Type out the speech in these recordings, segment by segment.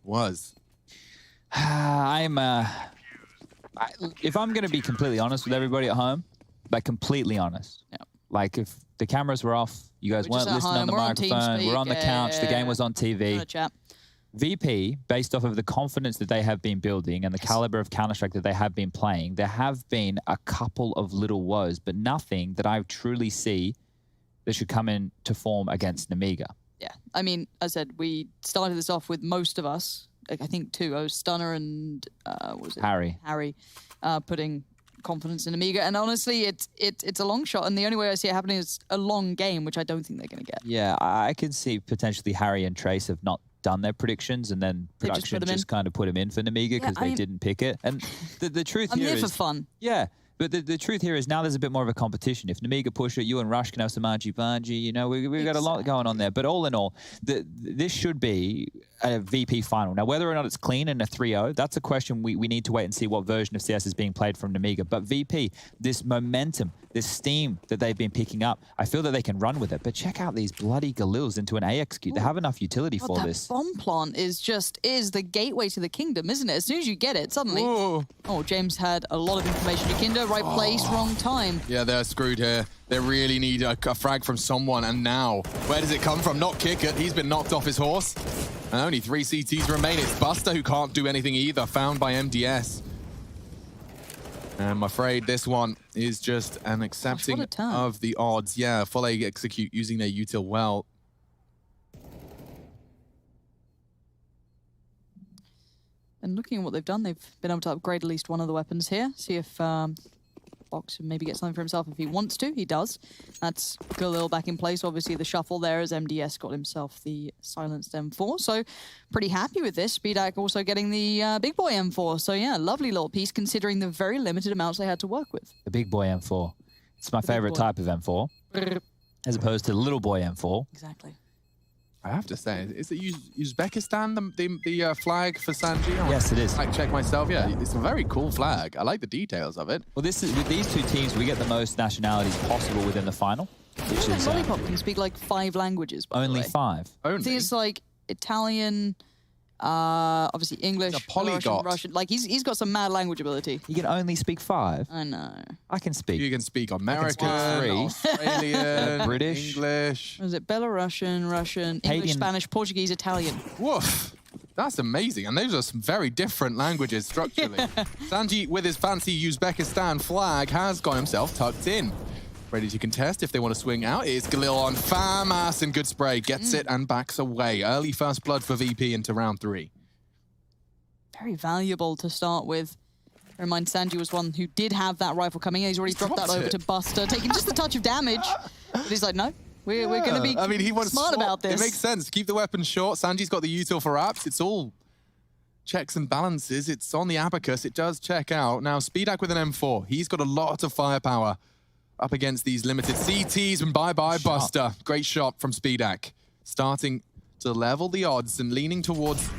was. If I'm going to be completely honest with everybody at home, like completely honest, like if the cameras were off, you guys weren't listening on the microphone, we're on the couch, the game was on TV. VP, based off of the confidence that they have been building and the caliber of Counter-Strike that they have been playing, there have been a couple of little woes, but nothing that I truly see that should come in to form against Nemiga. Yeah, I mean, as I said, we started this off with most of us, I think two, Stunner and what was it? Harry, putting confidence in Nemiga, and honestly, it's a long shot, and the only way I see it happening is a long game, which I don't think they're going to get. Yeah, I could see potentially Harry and Trace have not done their predictions, and then production just kind of put him in for Nemiga because they didn't pick it. And the truth here is... I'm here for fun. Yeah, but the truth here is now there's a bit more of a competition. If Nemiga push it, you and Rush can have some argy-bargy, you know, we've got a lot going on there. But all in all, this should be a VP final. Now, whether or not it's clean and a 3-0, that's a question we need to wait and see what version of CS is being played from Nemiga. But VP, this momentum, this steam that they've been picking up, I feel that they can run with it. But check out these bloody Galils into an AX queue. They have enough utility for this. That bomb plant is the gateway to the kingdom, isn't it? As soon as you get it, suddenly... Whoa. Oh, James had a lot of information. Yakinda, right place, wrong time. Yeah, they're screwed here. They really need a frag from someone, and now, where does it come from? Not Kickert, he's been knocked off his horse. And only 3 CTs remain. It's Buster who can't do anything either, found by MDS. And I'm afraid this one is just an accepting of the odds. Yeah, full A execute using their util well. And looking at what they've done, they've been able to upgrade at least one of the weapons here. See if Box can maybe get something for himself if he wants to. He does. That's Galil back in place. Obviously, the shuffle there as MDS got himself the silenced M4. So pretty happy with this. Speedak also getting the big boy M4. So yeah, lovely little piece considering the very limited amounts they had to work with. The big boy M4. It's my favorite type of M4, as opposed to the little boy M4. Exactly. I have to say, is it Uzbekistan the flag for Sanji? Yes, it is. I check myself. Yeah, it's a very cool flag. I like the details of it. Well, this is with these two teams, we get the most nationalities possible within the final. Which is Lollipop can speak like 5 languages. By only the way. 5. Only. I think it's like Italian, obviously English, Russian. Like he's got some mad language ability. You can only speak 5. I know. I can speak. You can speak American, Australian, British, English. Was it Belarusian, Russian, English, Spanish, Portuguese, Italian? Woof. That's amazing. And those are some very different languages structurally. Sanji, with his fancy Uzbekistan flag, has got himself tucked in. Ready to contest if they want to swing out. It's Galil on FAMAS and good spray. Gets it and backs away. Early first blood for VP into round 3. Very valuable to start with. Bear in mind, Sanji was one who did have that rifle coming in. He's already dropped that over to Buster, taking just a touch of damage. But he's like, no, we're going to be smart about this. It makes sense. Keep the weapon short. Sanji's got the util for apps. It's all checks and balances. It's on the abacus. It does check out. Now, Speedak with an M4. He's got a lot of firepower up against these limited CTs, and bye-bye Buster. Great shot from Speedak. Starting to level the odds and leaning towards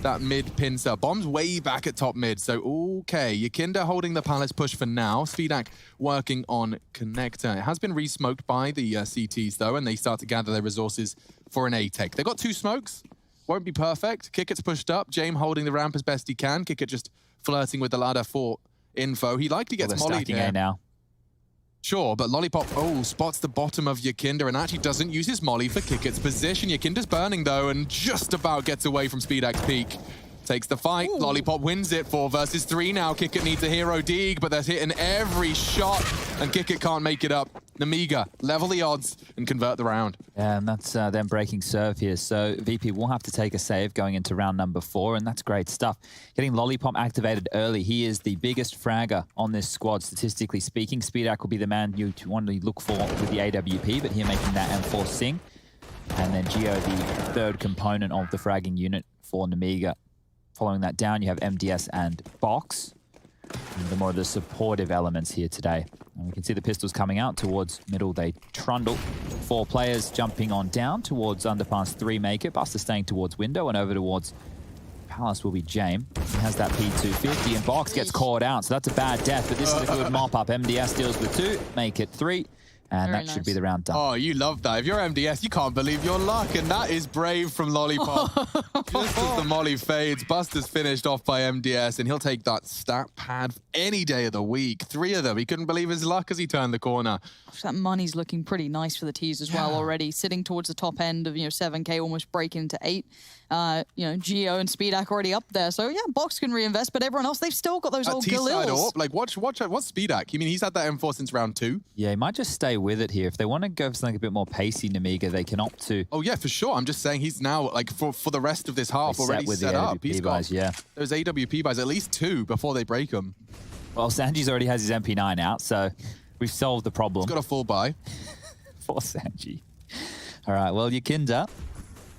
that mid pincer. Bomb's way back at top mid, so okay. Yakinda holding the palace push for now. Speedak working on connector. It has been re-smoked by the CTs though, and they start to gather their resources for an A-tech. They've got 2 smokes. Won't be perfect. Kickert's pushed up. James holding the ramp as best he can. Kickert just flirting with the ladder for info. He likely gets mollied here. A now. Sure, but Lollipop, spots the bottom of Yakinda and actually doesn't use his molly for Kickert's position. Yakinda's burning though and just about gets away from Speedak's peak. Takes the fight. Ooh. Lollipop wins it. 4 versus 3 now. Kickert needs a hero dig, but they're hitting every shot and Kickert can't make it up. Nemiga, level the odds and convert the round. Yeah, and that's them breaking serve here. So VP will have to take a save going into round number 4, and that's great stuff. Getting Lollipop activated early. He is the biggest fragger on this squad, statistically speaking. Speedak will be the man you want to look for with the AWP, but here making that M4 sing. And then Geo, the 3rd component of the fragging unit for Nemiga. Following that down, you have MDS and Box. And the more of the supportive elements here today. And we can see the pistols coming out towards middle. They trundle. 4 players jumping on down towards underpass 3 make it. Buster staying towards window and over towards Palace will be James. He has that P250 and Box gets caught out. So that's a bad death, but this is a good mop up. MDS deals with 2, make it 3. And Very that should nice. be the round done. Oh, you love that. If you're MDS, you can't believe your luck, and that is brave from Lollipop. Just as the molly fades, Buster's finished off by MDS, and he'll take that stat pad any day of the week. 3 of them. He couldn't believe his luck as he turned the corner. That money's looking pretty nice for the T's as well already, sitting towards the top end of 7K, almost breaking into 8. Geo and Speedak already up there, so yeah, Box can reinvest, but everyone else, they've still got those old T-side Galils. AWP, like what's Speedak? You mean he's had that M4 since round 2? Yeah, he might just stay with it here. If they want to go for something a bit more pacey, Nemiga, they can opt to. Oh yeah, for sure. I'm just saying he's now like for the rest of this half already with set the up. AWP He's buys, got yeah. those AWP buys, at least 2 before they break them. Well, Sanji's already has his MP9 out, so we've solved the problem. He's got a full buy. For Sanji. All right, well, Yakinda,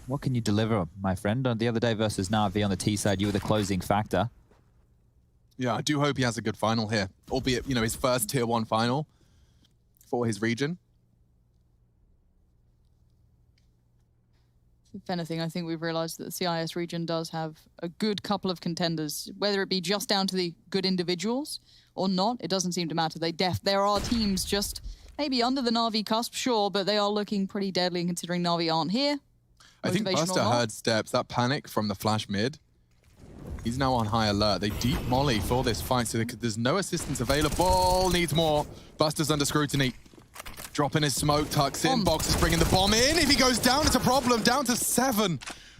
what can you deliver, my friend? The other day versus Na'Vi on the T side, you were the closing factor. Yeah, I do hope he has a good final here, albeit, his first tier 1 final for his region. If anything, I think we've realized that the CIS region does have a good couple of contenders, whether it be just down to the good individuals or not, it doesn't seem to matter. There are teams just maybe under the Na'Vi cusp, sure, but they are looking pretty deadly, and considering Na'Vi aren't here. I think motivation or Buster not. heard steps, that panic from the flash mid. He's now on high alert. They deep molly for this fight, so there's no assistance available. Needs more. Buster's under scrutiny. Dropping his smoke, tucks in. Box is bringing the bomb in. If he goes down, it's a problem. Down to 7.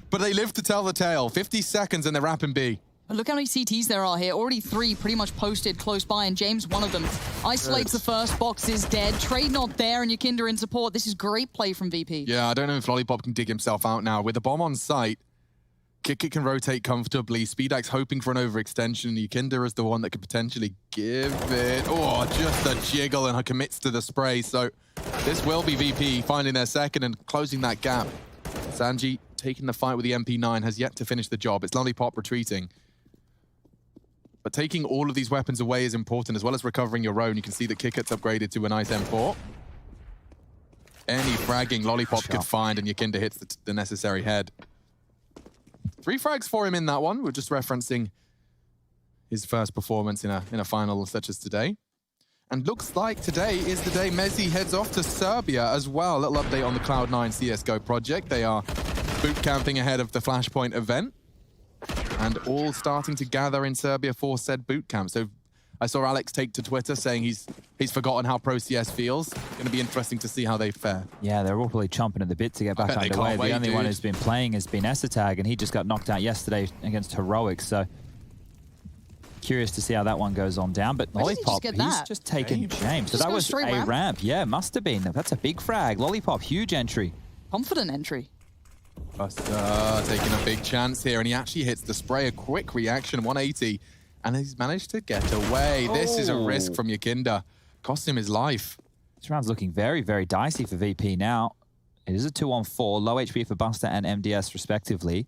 But they live to tell the tale. 50 seconds and they're wrapping B. But look how many CTs there are here. Already 3 pretty much posted close by, and James one of them. Isolates the first, Box is dead. Trade not there, and Yakinda in support. This is great play from VP. Yeah, I don't know if Lollipop can dig himself out now. With the bomb on site, Kick can rotate comfortably. Speedak's hoping for an overextension. Yakinda is the one that could potentially give it. Oh, just a jiggle, and commits to the spray. So this will be VP finding their second and closing that gap. Sanji taking the fight with the MP9 has yet to finish the job. It's Lollipop retreating. But taking all of these weapons away is important, as well as recovering your own. You can see that Kicket's upgraded to a nice M4. Any fragging Lollipop could find, and Yakinda hits the necessary head. 3 frags for him in that one. We're just referencing his first performance in a final such as today. And looks like today is the day Messi heads off to Serbia as well. A little update on the Cloud9 CSGO project. They are boot camping ahead of the Flashpoint event, and all starting to gather in Serbia for said boot camp. So I saw Alex take to Twitter saying he's forgotten how Pro CS feels. Going to be interesting to see how they fare. Yeah, they're all probably chomping at the bit to get back underway. The only one who's been playing has been Esatag, and he just got knocked out yesterday against Heroics. So curious to see how that one goes on down. But Lollipop, he's just taken James. So that was a ramp. Yeah, must have been. That's a big frag. Lollipop, huge entry. Confident entry. Buster taking a big chance here, and he actually hits the spray. A quick reaction, 180. And he's managed to get away. This is a risk from Yakinda. Cost him his life. This round's looking very, very dicey for VP now. It is a 2-on-4, low HP for Buster and MDS respectively.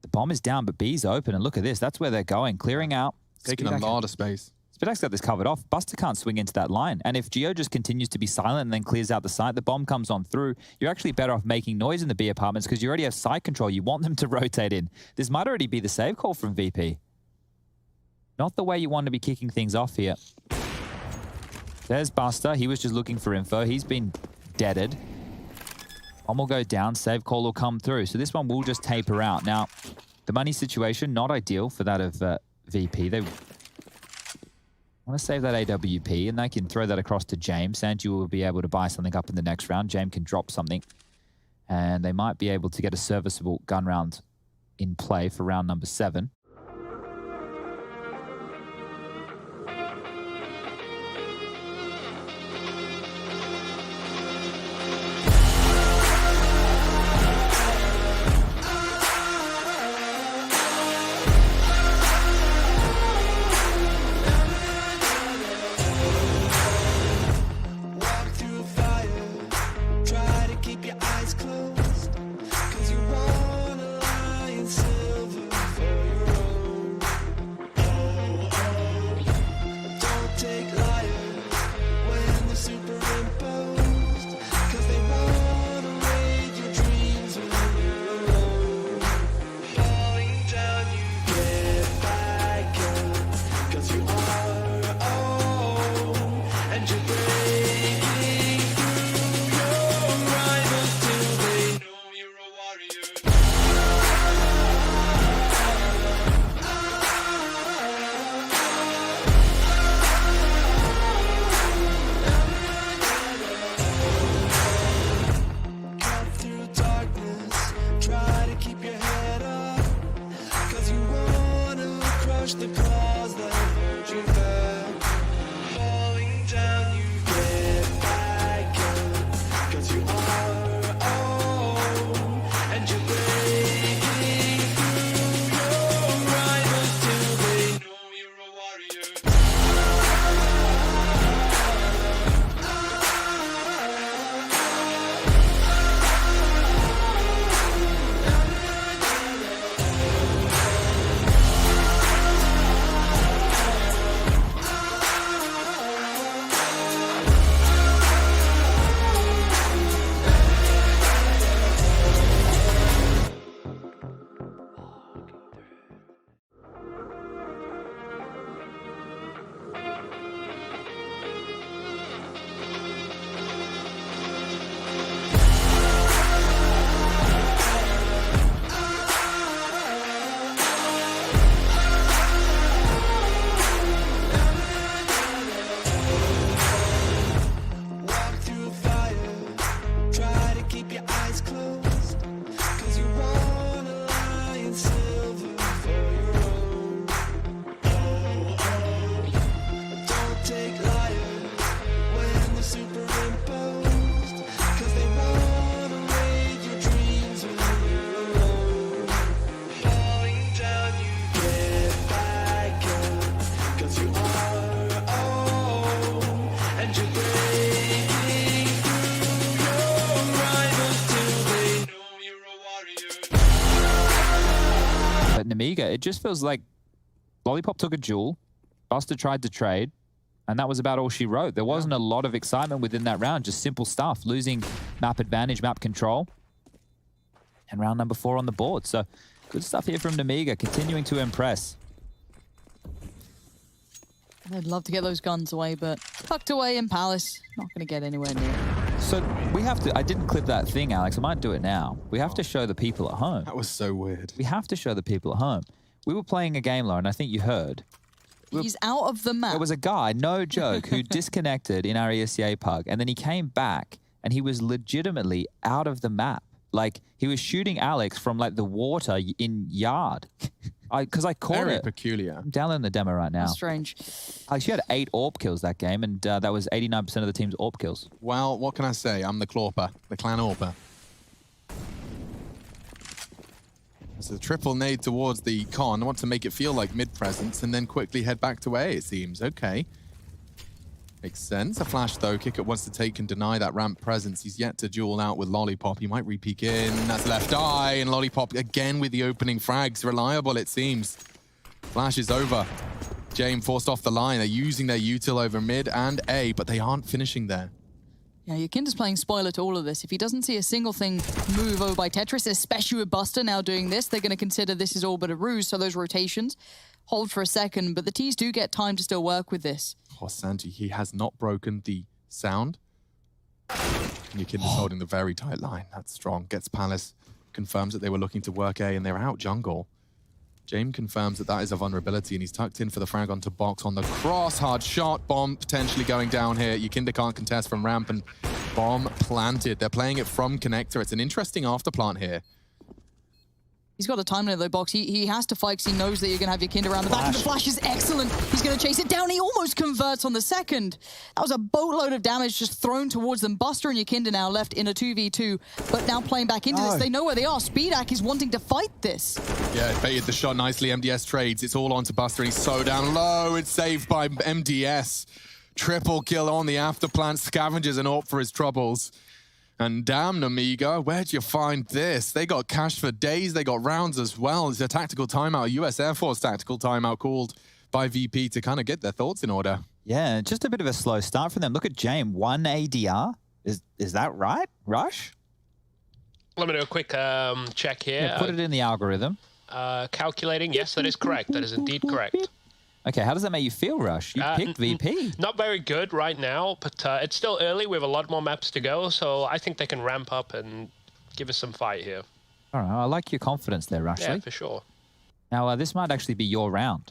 The bomb is down, but B's open, and look at this. That's where they're going, clearing out. Taking a lot of space. Spidak's got this covered off. Buster can't swing into that line. And if Geo just continues to be silent and then clears out the site, the bomb comes on through, you're actually better off making noise in the B apartments because you already have side control. You want them to rotate in. This might already be the save call from VP. Not the way you want to be kicking things off here. There's Buster. He was just looking for info. He's been deaded. Bomb will go down. Save call will come through. So this one will just taper out. Now, the money situation, not ideal for that of VP. They want to save that AWP, and they can throw that across to James. Sanji will be able to buy something up in the next round. James can drop something. And they might be able to get a serviceable gun round in play for round number 7. push the claws that hurt you back. Falling down, you get back up. 'Cause you are own, and you're breaking through your rivals till they know you're a warrior. Walk through fire, try to keep your eyes closed. 'Cause you wanna lie in silver for your own. Don't take liars when they're superimposed. 'Cause they wanna raid your dreams when you're alone. Falling down, you get back up. 'Cause you are own, and you're breaking through your rivals till they know you're a warrior. But Nemiga, it just feels like Lollipop took a jewel, Buster tried to trade, and that was about all she wrote. There wasn't a lot of excitement within that round, just simple stuff. Losing map advantage, map control, and round number 4 on the board. So good stuff here from Nemiga, continuing to impress. I'd love to get those guns away, but tucked away in Palace. Not going to get anywhere near. So we have to, I didn't clip that thing, Alex. I might do it now. We have to show the people at home. That was so weird. We have to show the people at home. We were playing a game, Lauren, I think you heard. He's out of the map. There was a guy, no joke, who disconnected in our ESCA pug, and then he came back, and he was legitimately out of the map. Like, he was shooting Alex from, like, the water in yard. Because I caught Very it. peculiar. I'm downloading the demo right now. That's strange. Alex, you had 8 AWP kills that game, and that was 89% of the team's AWP kills. Well, what can I say? I'm the Clawper, the Clan Orper. It's a triple nade towards the con. I want to make it feel like mid-presence and then quickly head back to A, it seems. Okay. Makes sense. A flash, though. Kickert wants to take and deny that ramp presence. He's yet to duel out with Lollipop. He might re-peek in. That's left eye. And Lollipop again with the opening frags. Reliable, it seems. Flash is over. Jame forced off the line. They're using their util over mid and A, but they aren't finishing there. Yeah, Yakinda's playing spoiler to all of this. If he doesn't see a single thing move over by Tetris, especially with Buster now doing this, they're going to consider this is all but a ruse, so those rotations hold for a second, but the T's do get time to still work with this. Oh, Sanji, he has not broken the sound. Yakinda's holding the very tight line. That's strong. Gets Palace, confirms that they were looking to work A, and they're out jungle. Jame confirms that that is a vulnerability, and he's tucked in for the frag onto box on the cross. Hard shot, bomb potentially going down here. Yakinda can't contest from ramp, and bomb planted. They're playing it from connector. It's an interesting afterplant here. He's got a time limit though, Box. He has to fight because he knows that you're going to have Yakinda around the back. And the flash is excellent. He's going to chase it down. He almost converts on the second. That was a boatload of damage just thrown towards them. Buster and Yakinda now left in a 2v2, but now playing back into this. They know where they are. Speedak is wanting to fight this. Yeah, baited the shot nicely. MDS trades. It's all onto Buster, and he's so down low. It's saved by MDS. Triple kill on the afterplant. Scavengers and AWP for his troubles. And damn, Nemiga, where'd you find this? They got cash for days, they got rounds as well. It's a tactical timeout, a US Air Force tactical timeout called by VP to kind of get their thoughts in order. Yeah, just a bit of a slow start for them. Look at Jame, 1 ADR. Is that right, Rush? Let me do a quick check here. Yeah, put it in the algorithm. Calculating, yes, that is correct. That is indeed correct. Okay, how does that make you feel, Rush? You picked VP. Not very good right now, but it's still early. We have a lot more maps to go, so I think they can ramp up and give us some fight here. All right, I like your confidence there, Rushley. Yeah, for sure. Now, this might actually be your round.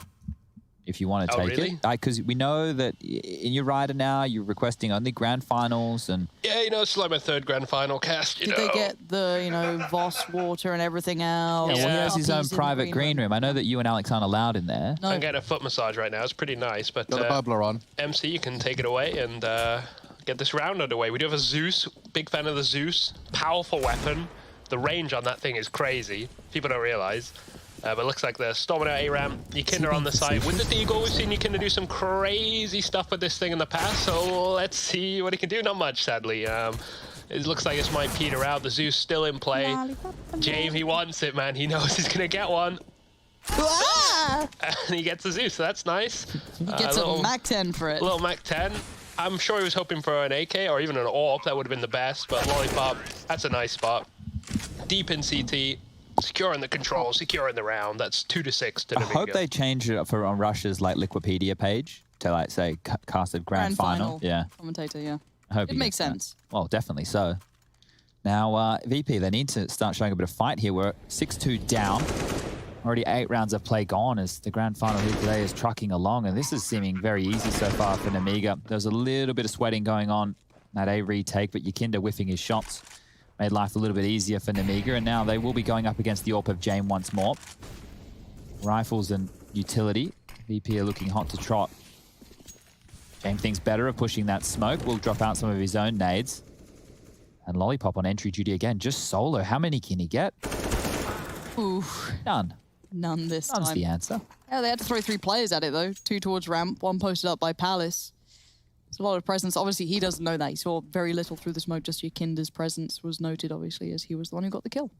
if you want to Oh, take really? it. Because we know that in your rider now, you're requesting only grand finals and Yeah, you know, it's like my third grand final cast, you Did know. they get the, you know, Voss water and everything else? yeah, well, he has his own Puppies in the private green room. I know that you and Alex aren't allowed in there. No. I'm getting a foot massage right now. It's pretty nice, but Got the bubbler on. MC, you can take it away and get this round underway. We do have a Zeus. Big fan of the Zeus. Powerful weapon. The range on that thing is crazy. People don't realize. But it looks like they're storming out ARAM. Yikinda on the side. With the Deagle, we've seen Yikinda do some crazy stuff with this thing in the past, so let's see what he can do. Not much, sadly. It looks like this might peter out. The Zeus still in play. James, he wants it, man. He knows he's going to get one. Ah! And he gets the Zeus, so that's nice. He gets a Mac 10 for it. Little Mac 10. I'm sure he was hoping for an AK or even an AWP. That would have been the best, but Lollipop, that's a nice spot. Deep in CT. Securing the control, securing the round. That's 2-6 to Nemiga. I hope they change it up for on Russia's like Liquipedia page to like say casted grand final. Yeah, Commentator, yeah. I hope It he makes gets that. sense. Well, definitely so. Now VP, they need to start showing a bit of fight here. We're 6-2 down. Already 8 rounds of play gone as the grand final here today is trucking along, and this is seeming very easy so far for Nemiga. There's a little bit of sweating going on at a retake, but Yikinda whiffing his shots made life a little bit easier for Nemiga, and now they will be going up against the AWP of Jame once more. Rifles and utility. VP are looking hot to trot. Jame thinks better of pushing that smoke. Will drop out some of his own nades. And Lollipop on entry duty again, just solo. How many can he get? Ooh, None. none this None's time. the answer. Yeah, they had to throw 3 players at it, though. 2 towards ramp, 1 posted up by Palace. It's a lot of presence. Obviously, he doesn't know that. He saw very little through the smoke. Just Yikinda's presence was noted, obviously, as he was the one who got the kill.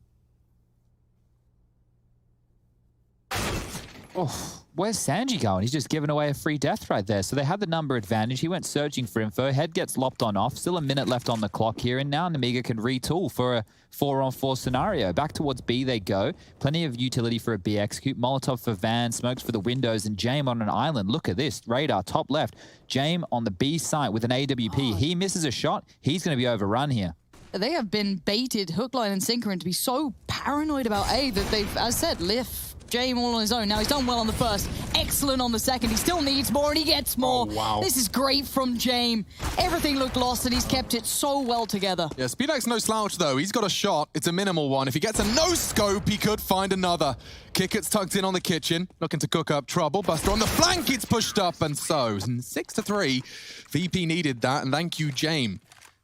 Oh, where's Sanji going? He's just given away a free death right there. So they had the number advantage. He went searching for info. Head gets lopped on off. Still a minute left on the clock here. And now Nemiga can retool for a 4-on-4 scenario. Back towards B they go. Plenty of utility for a B execute. Molotov for Van. Smokes for the windows. And Jame on an island. Look at this. Radar top left. Jame on the B site with an AWP. He misses a shot. He's going to be overrun here. They have been baited hook, line, and sinker into be so paranoid about A that they've, as said, left Jame all on his own. Now he's done well on the first, excellent on the second. He still needs more and he gets more. Oh, wow. This is great from Jame. Everything looked lost and he's kept it so well together. Yeah, Speedak's no slouch, though. He's got a shot. It's a minimal one. If he gets a no-scope, he could find another. Kickett's tucked in on the kitchen, looking to cook up trouble. Buster on the flank, it's pushed up, and so 6-3. VP needed that, and thank you, Jame.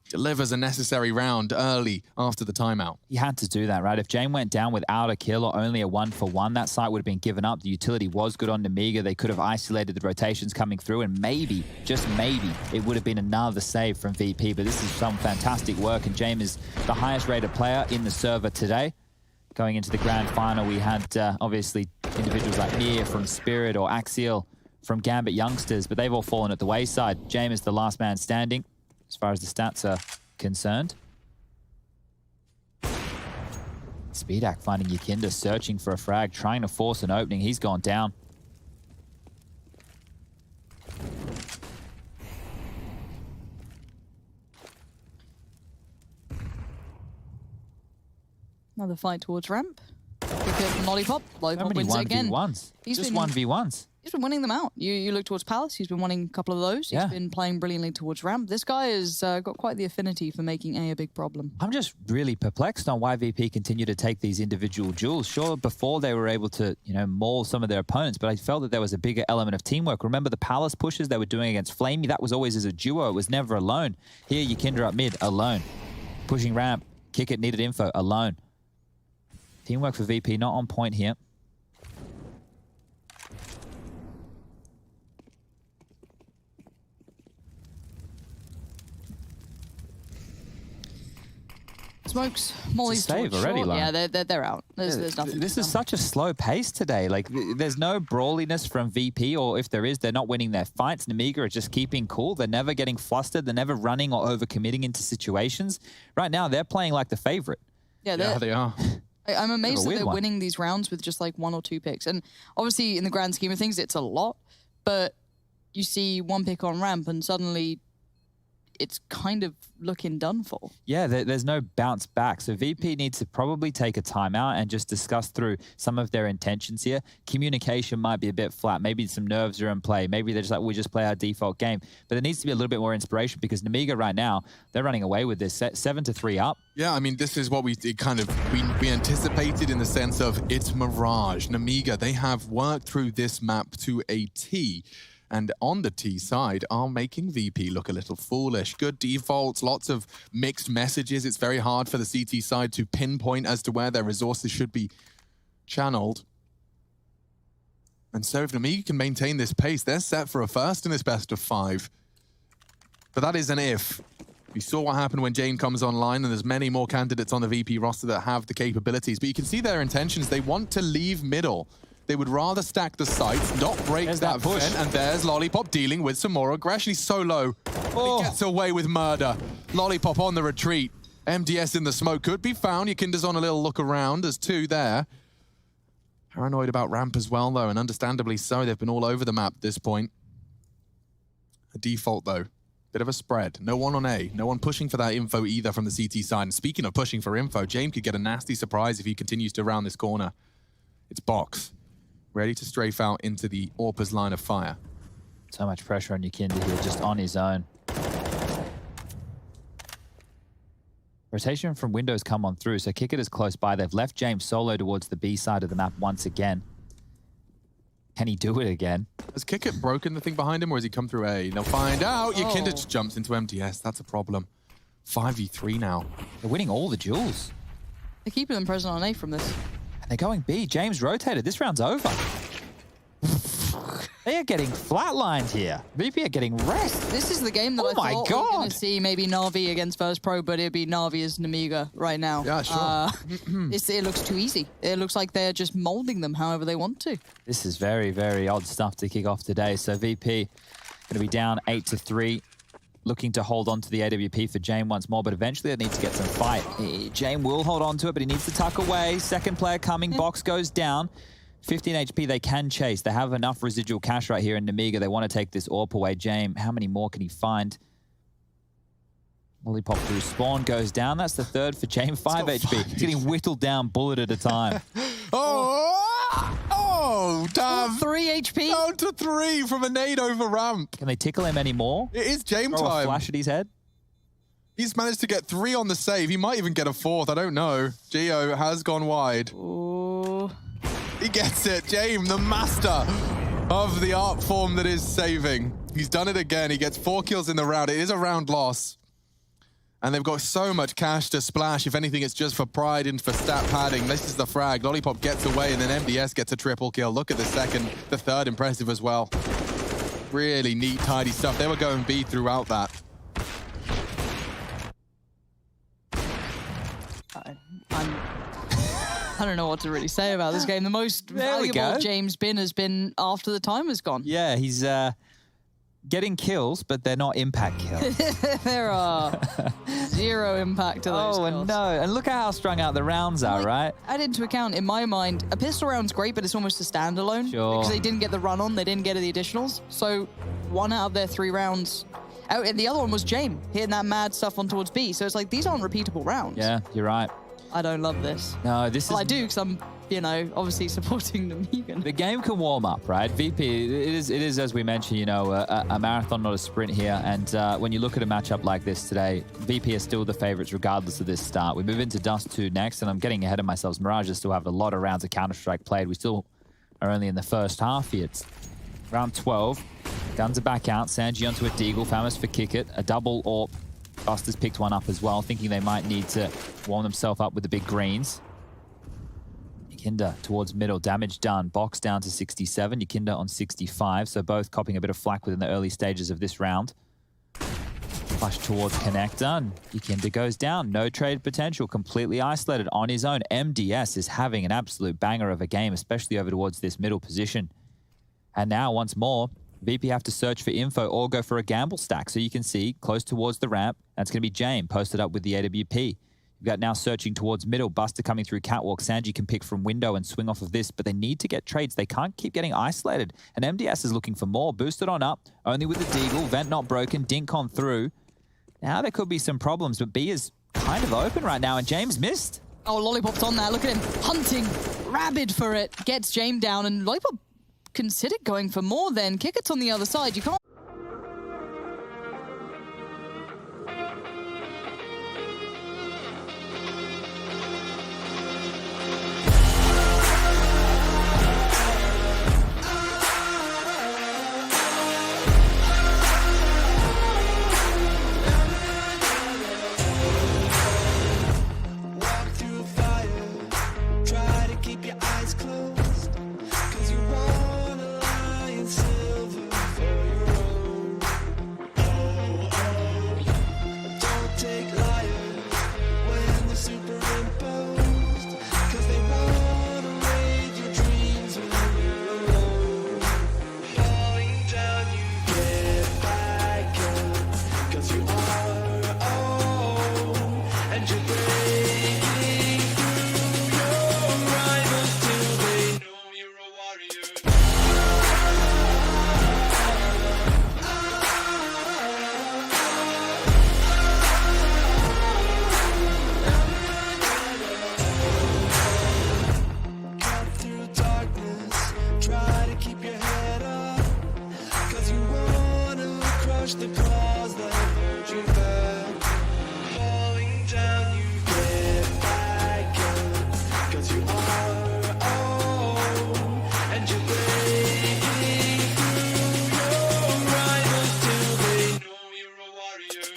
Delivers a necessary round early after the timeout. He had to do that, right? If Jame went down without a kill or only a 1-for-1, that site would have been given up. The utility was good on Nemiga. They could have isolated the rotations coming through, and maybe, just maybe, it would have been another save from VP. But this is some fantastic work, and Jame is the highest rated player in the server today. Going into the grand final, we had obviously individuals like Mir from Spirit or Axial from Gambit Youngsters, but they've all fallen at the wayside. Jame is the last man standing as far as the stats are concerned. Speedak finding Yikinda, searching for a frag, trying to force an opening. He's gone down. Another fight towards ramp. Kick it from Lollipop. How Lollipop many wins it again. 1v1s? He's Just been- 1v1s. He's been winning them out. You look towards Palace, he's been winning a couple of those. Yeah. He's been playing brilliantly towards ramp. This guy has got quite the affinity for making A big problem. I'm just really perplexed on why VP continue to take these individual duels. Sure, before they were able to, maul some of their opponents, but I felt that there was a bigger element of teamwork. Remember the Palace pushes they were doing against Flamey? That was always as a duo. It was never alone. Here, Yikinda up mid, alone. Pushing ramp, kick it, needed info, alone. Teamwork for VP, not on point here. Smokes, Molly's save towards already, short. Lauren. Yeah, they're out. There's nothing. This to is be done. such a slow pace today. Like, there's no brawliness from VP, or if there is, they're not winning their fights. Nemiga are just keeping cool. They're never getting flustered. They're never running or overcommitting into situations. Right now, they're playing like the favorite. Yeah, Yeah, they are. I'm amazed that weird they're one. winning these rounds with just like 1 or 2 picks. And obviously, in the grand scheme of things, it's a lot. But you see one pick on ramp, and suddenly it's kind of looking done for. Yeah, there's no bounce back. So VP needs to probably take a timeout and just discuss through some of their intentions here. Communication might be a bit flat. Maybe some nerves are in play. Maybe they're just like, we just play our default game. But there needs to be a little bit more inspiration because Nemiga right now, they're running away with this. 7-3 up. Yeah, I mean, this is what we anticipated in the sense of it's Mirage. Nemiga, they have worked through this map to a T. And on the T side are making VP look a little foolish. Good defaults, lots of mixed messages. It's very hard for the CT side to pinpoint as to where their resources should be channeled. And so if Nemiga can maintain this pace, they're set for a first in this best of 5. But that is an if. We saw what happened when Jane comes online, and there's many more candidates on the VP roster that have the capabilities. But you can see their intentions. They want to leave middle. They would rather stack the sites, not break that push. vent, and there's Lollipop dealing with some more aggression. He's so low. He gets away with murder. Lollipop on the retreat. MDS in the smoke could be found. Yakinda's on a little look around. There's 2 there. Paranoid about ramp as well, though, and understandably so. They've been all over the map at this point. A default, though. Bit of a spread. No one on A. No one pushing for that info either from the CT side. And speaking of pushing for info, James could get a nasty surprise if he continues to round this corner. It's Box. Ready to strafe out into the Orpa's line of fire. So much pressure on Yakinda here, just on his own. Rotation from windows come on through, so Kick It is close by. They've left James solo towards the B side of the map once again. Can he do it again? Has Kick It broken the thing behind him, or has he come through A? They'll find out. Yakinda just jumps into MTS. That's a problem. 5v3 now. They're winning all the duels. They're keeping them present on A from this. And they're going B. James rotated. This round's over. They are getting flatlined here. VP are getting wrecked. This is the game that I thought we were going to see maybe Na'Vi against Virtus.pro, but it'd be Na'Vi as Nemiga right now. Yeah, sure. It looks too easy. It looks like they're just molding them however they want to. This is very, very odd stuff to kick off today. So VP going to be down 8-3. Looking to hold on to the AWP for Jane once more, but eventually they need to get some fight. Jane will hold on to it, but he needs to tuck away. Second player coming. Box goes down. 15 HP they can chase. They have enough residual cash right here in Nemiga. They want to take this AWP away. Jame, how many more can he find? Lollipop through spawn goes down. That's the third for Jame. 5 HP. He's getting whittled down bullet at a time. Oh, damn. 3 HP. Down to 3 from a nade over ramp. Can they tickle him anymore? It is Jame Throw a time. flash at his head? He's managed to get 3 on the save. He might even get a 4th. I don't know. Gio has gone wide. Ooh. He gets it. Jame, the master of the art form that is saving. He's done it again. He gets 4 kills in the round. It is a round loss. And they've got so much cash to splash. If anything, it's just for pride and for stat padding. This is the frag. Lollipop gets away, and then MDS gets a triple kill. Look at the second. The third impressive as well. Really neat, tidy stuff. They were going B throughout that. I don't know what to really say about this game. The most valuable James been has been after the time has gone. Yeah, he's getting kills, but they're not impact kills. There are 0 impact to those kills. Oh, no. And look at how strung out the rounds are, right? Add into account, in my mind, a pistol round's great, but it's almost a standalone. Sure. Because they didn't get the run on, they didn't get the additionals. So 1 out of their 3 rounds. Oh, and the other one was Jame, hitting that mad stuff on towards B. So it's like, these aren't repeatable rounds. Yeah, you're right. I don't love this. No, this is... Well, I do, because I'm, you know, obviously supporting Nemiga. The game can warm up, right? VP, it is as we mentioned, you know, a marathon, not a sprint here. And when you look at a matchup like this today, VP are still the favorites regardless of this start. We move into Dust 2 next, and I'm getting ahead of myself. Mirage still have a lot of rounds of Counter-Strike played. We still are only in the first half here. It's round 12. Guns are back out. Sanji onto a Deagle, famous for Kick It. A double AWP. Buster's picked one up as well, thinking they might need to warm themselves up with the big greens. Yakinda towards middle, damage done. Box down to 67, Yakinda on 65, so both copping a bit of flak within the early stages of this round. Flash towards connector, and Yakinda goes down. No trade potential, completely isolated on his own. MDS is having an absolute banger of a game, especially over towards this middle position. And now, once more, VP have to search for info or go for a gamble stack. So you can see close towards the ramp. That's going to be Jame posted up with the AWP. You've got now searching towards middle. Buster coming through catwalk. Sanji can pick from window and swing off of this, but they need to get trades. They can't keep getting isolated. And MDS is looking for more. Boosted on up, only with the Deagle. Vent not broken. Dink on through. Now there could be some problems, but B is kind of open right now, and James missed. Oh, Lollipop's on there. Look at him hunting, rabid for it. Gets James down, and Lollipop considered going for more then. Kickert's on the other side. You can't. Walk through fire, try to keep your eyes closed, 'cause you wanna lie in silver for your own. Don't take liars when they're superimposed, 'cause they wanna raid your dreams when you're alone. Falling down, you get back up, 'cause you are own, and you're breaking through your rivals till they know you're a warrior. Cut through darkness, try to keep your head up, 'cause you wanna crush the claws that hold you back. Falling down, you get back up, 'cause you are own, and you're breaking through your rivals till they know you're a warrior.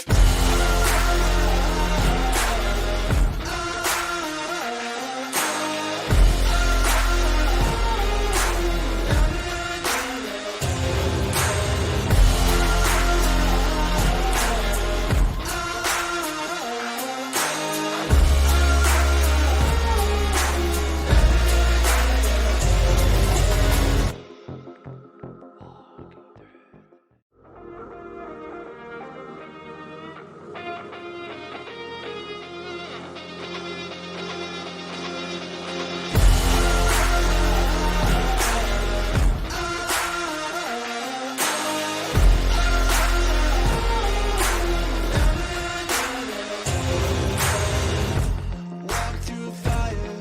Walk through fire,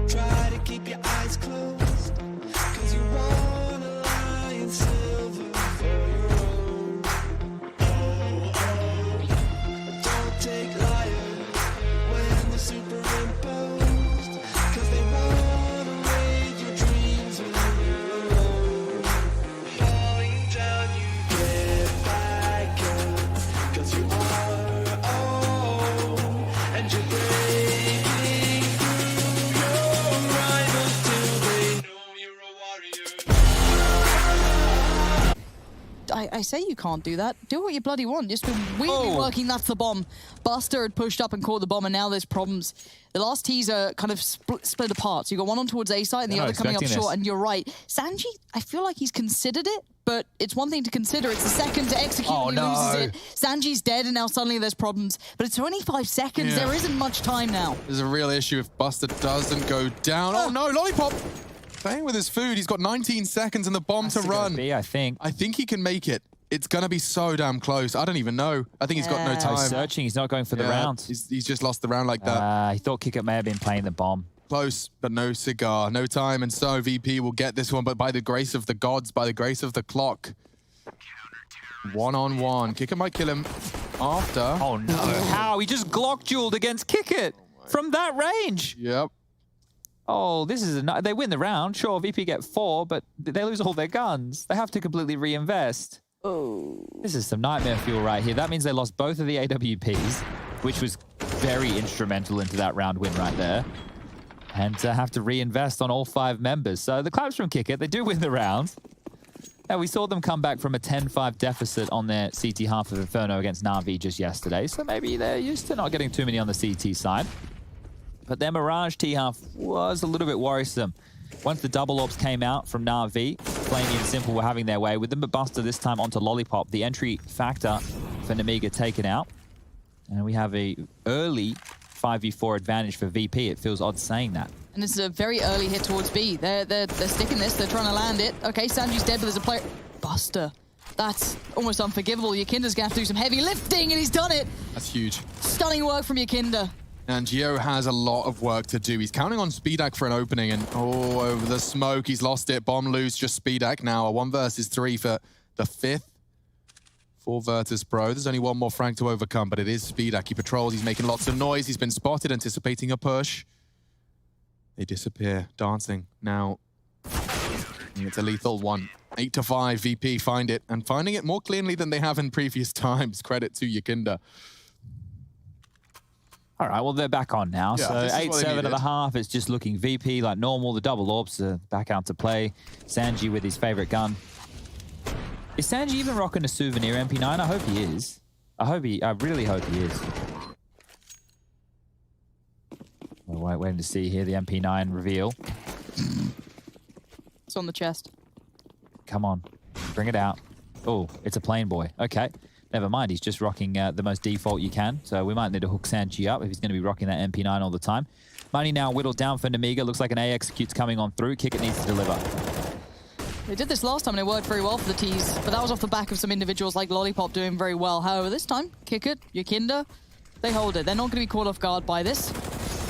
try to keep your eyes closed, 'cause you wanna lie in silver for your own. Don't take liars when they're superimposed, 'cause they wanna raid your dreams when you're alone. Falling down, you get back up, 'cause you are own, and you're breaking through your rivals till they know you're a warrior. I say you can't do that. Do what you bloody want. Just been weirdly working. That's the bomb. Buster had pushed up and caught the bomb, and now there's problems. The last teaser kind of split apart. So you got one on towards A side and the Yeah, other coming up expecting short. this. And you're right. Sanji, I feel like he's considered it, but it's one thing to consider. It's the second to execute Oh, and he loses no. it. Sanji's dead, and now suddenly there's problems. But it's 25 seconds. Yeah. There isn't much time now. There's a real issue if Buster doesn't go down. Oh no, Lollipop! Playing with his food. He's got 19 seconds and the bomb to Has go run. B, I think. I think he can make it. It's gonna be so damn close. I don't even know. I think he's got no Yeah. Oh, he's time. searching. He's not going for the Yeah, round. He's just lost the round like that. He thought Kickert may have been playing the bomb. Close, but no cigar. No time, and so VP will get this one, but by the grace of the gods, by the grace of the clock. 1-on-1. Kicker might kill him after. Oh no! How? He just Glock dueled against Kickert from that range. Yep. Oh, this is they win the round. Sure, VP get 4, but they lose all their guns. They have to completely reinvest. Oh, this is some nightmare fuel right here. That means they lost both of the AWPs, which was very instrumental into that round win right there, and have to reinvest on all 5 members. So the claps from Kickert, they do win the round. Now, we saw them come back from a 10-5 deficit on their CT half of Inferno against Na'Vi just yesterday, so maybe they're used to not getting too many on the CT side. But their Mirage T-half was a little bit worrisome. Once the double orbs came out from Na'Vi, Flamey and Simple were having their way with them, but Buster this time onto Lollipop. The entry factor for Nemiga taken out. And we have a early 5v4 advantage for VP. It feels odd saying that. And this is a very early hit towards B. They're sticking this. They're trying to land it. Okay, Sanji's dead, but there's a player. Buster That's almost unforgivable. Yakinda's gonna have to do some heavy lifting, and he's done it. That's huge. Stunning work from Yakinda. And Gio has a lot of work to do. He's counting on Speedak for an opening, and over the smoke, he's lost it. Bomb loose, just Speedak now. A 1 versus 3 for the 5th for Virtus.pro. There's only one more frag to overcome, but it is Speedak. He patrols, he's making lots of noise. He's been spotted, anticipating a push. They disappear, dancing. Now, it's a lethal one. 8 to 5, VP find it, and finding it more cleanly than they have in previous times. Credit to Yakinda. All right, well, they're back on now. Yeah, so this is what they 8-7 at the needed. half. It's just looking VP like normal. The double orbs are back out to play. Sanji with his favorite gun. Is Sanji even rocking a souvenir MP9? I hope he is. I really hope he is. We're waiting to see here the MP9 reveal. It's on the chest. Come on, bring it out. Oh, it's a plain boy. Okay. Never mind, he's just rocking the most default you can. So we might need to hook Sanji up if he's going to be rocking that MP9 all the time. Money now whittled down for Nemiga. Looks like an A execute's coming on through. Kick it needs to deliver. They did this last time and it worked very well for the tees, but that was off the back of some individuals like Lollipop doing very well. However, this time, Kick it, Yakinda, they hold it. They're not going to be caught off guard by this.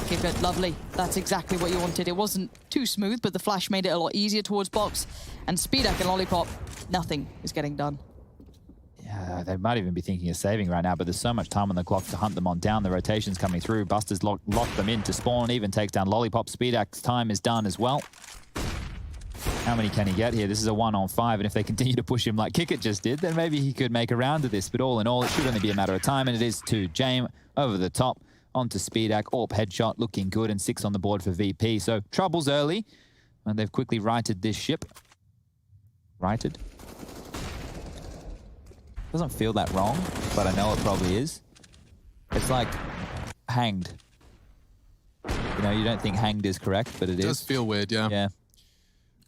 Kick it, lovely. That's exactly what you wanted. It wasn't too smooth, but the flash made it a lot easier towards Box. And Speedak and Lollipop, nothing is getting done. Yeah, they might even be thinking of saving right now, but there's so much time on the clock to hunt them on down. The rotation's coming through. Buster's locked them in to spawn, even takes down Lollipop. Speedak's time is done as well. How many can he get here? This is a 1-on-5, and if they continue to push him like Kickit just did, then maybe he could make a round of this. But all in all, it should only be a matter of time, and it is to Jame over the top onto Speedak. AWP headshot looking good, and 6 on the board for VP. So troubles early, and they've quickly righted this ship. Righted? Doesn't feel that wrong, but I know it probably is. It's like hanged. You know, you don't think hanged is correct, but it is. It does feel weird, yeah. Yeah.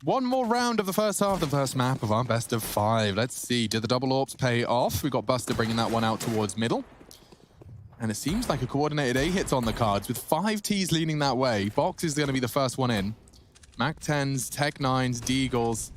One more round of the first half, the first map of our best of 5. Let's see, did the double orbs pay off? We've got Buster bringing that one out towards middle. And it seems like a coordinated A hit's on the cards with 5 Ts leaning that way. Box is going to be the first one in. Mac 10s, Tech 9s, Deagles,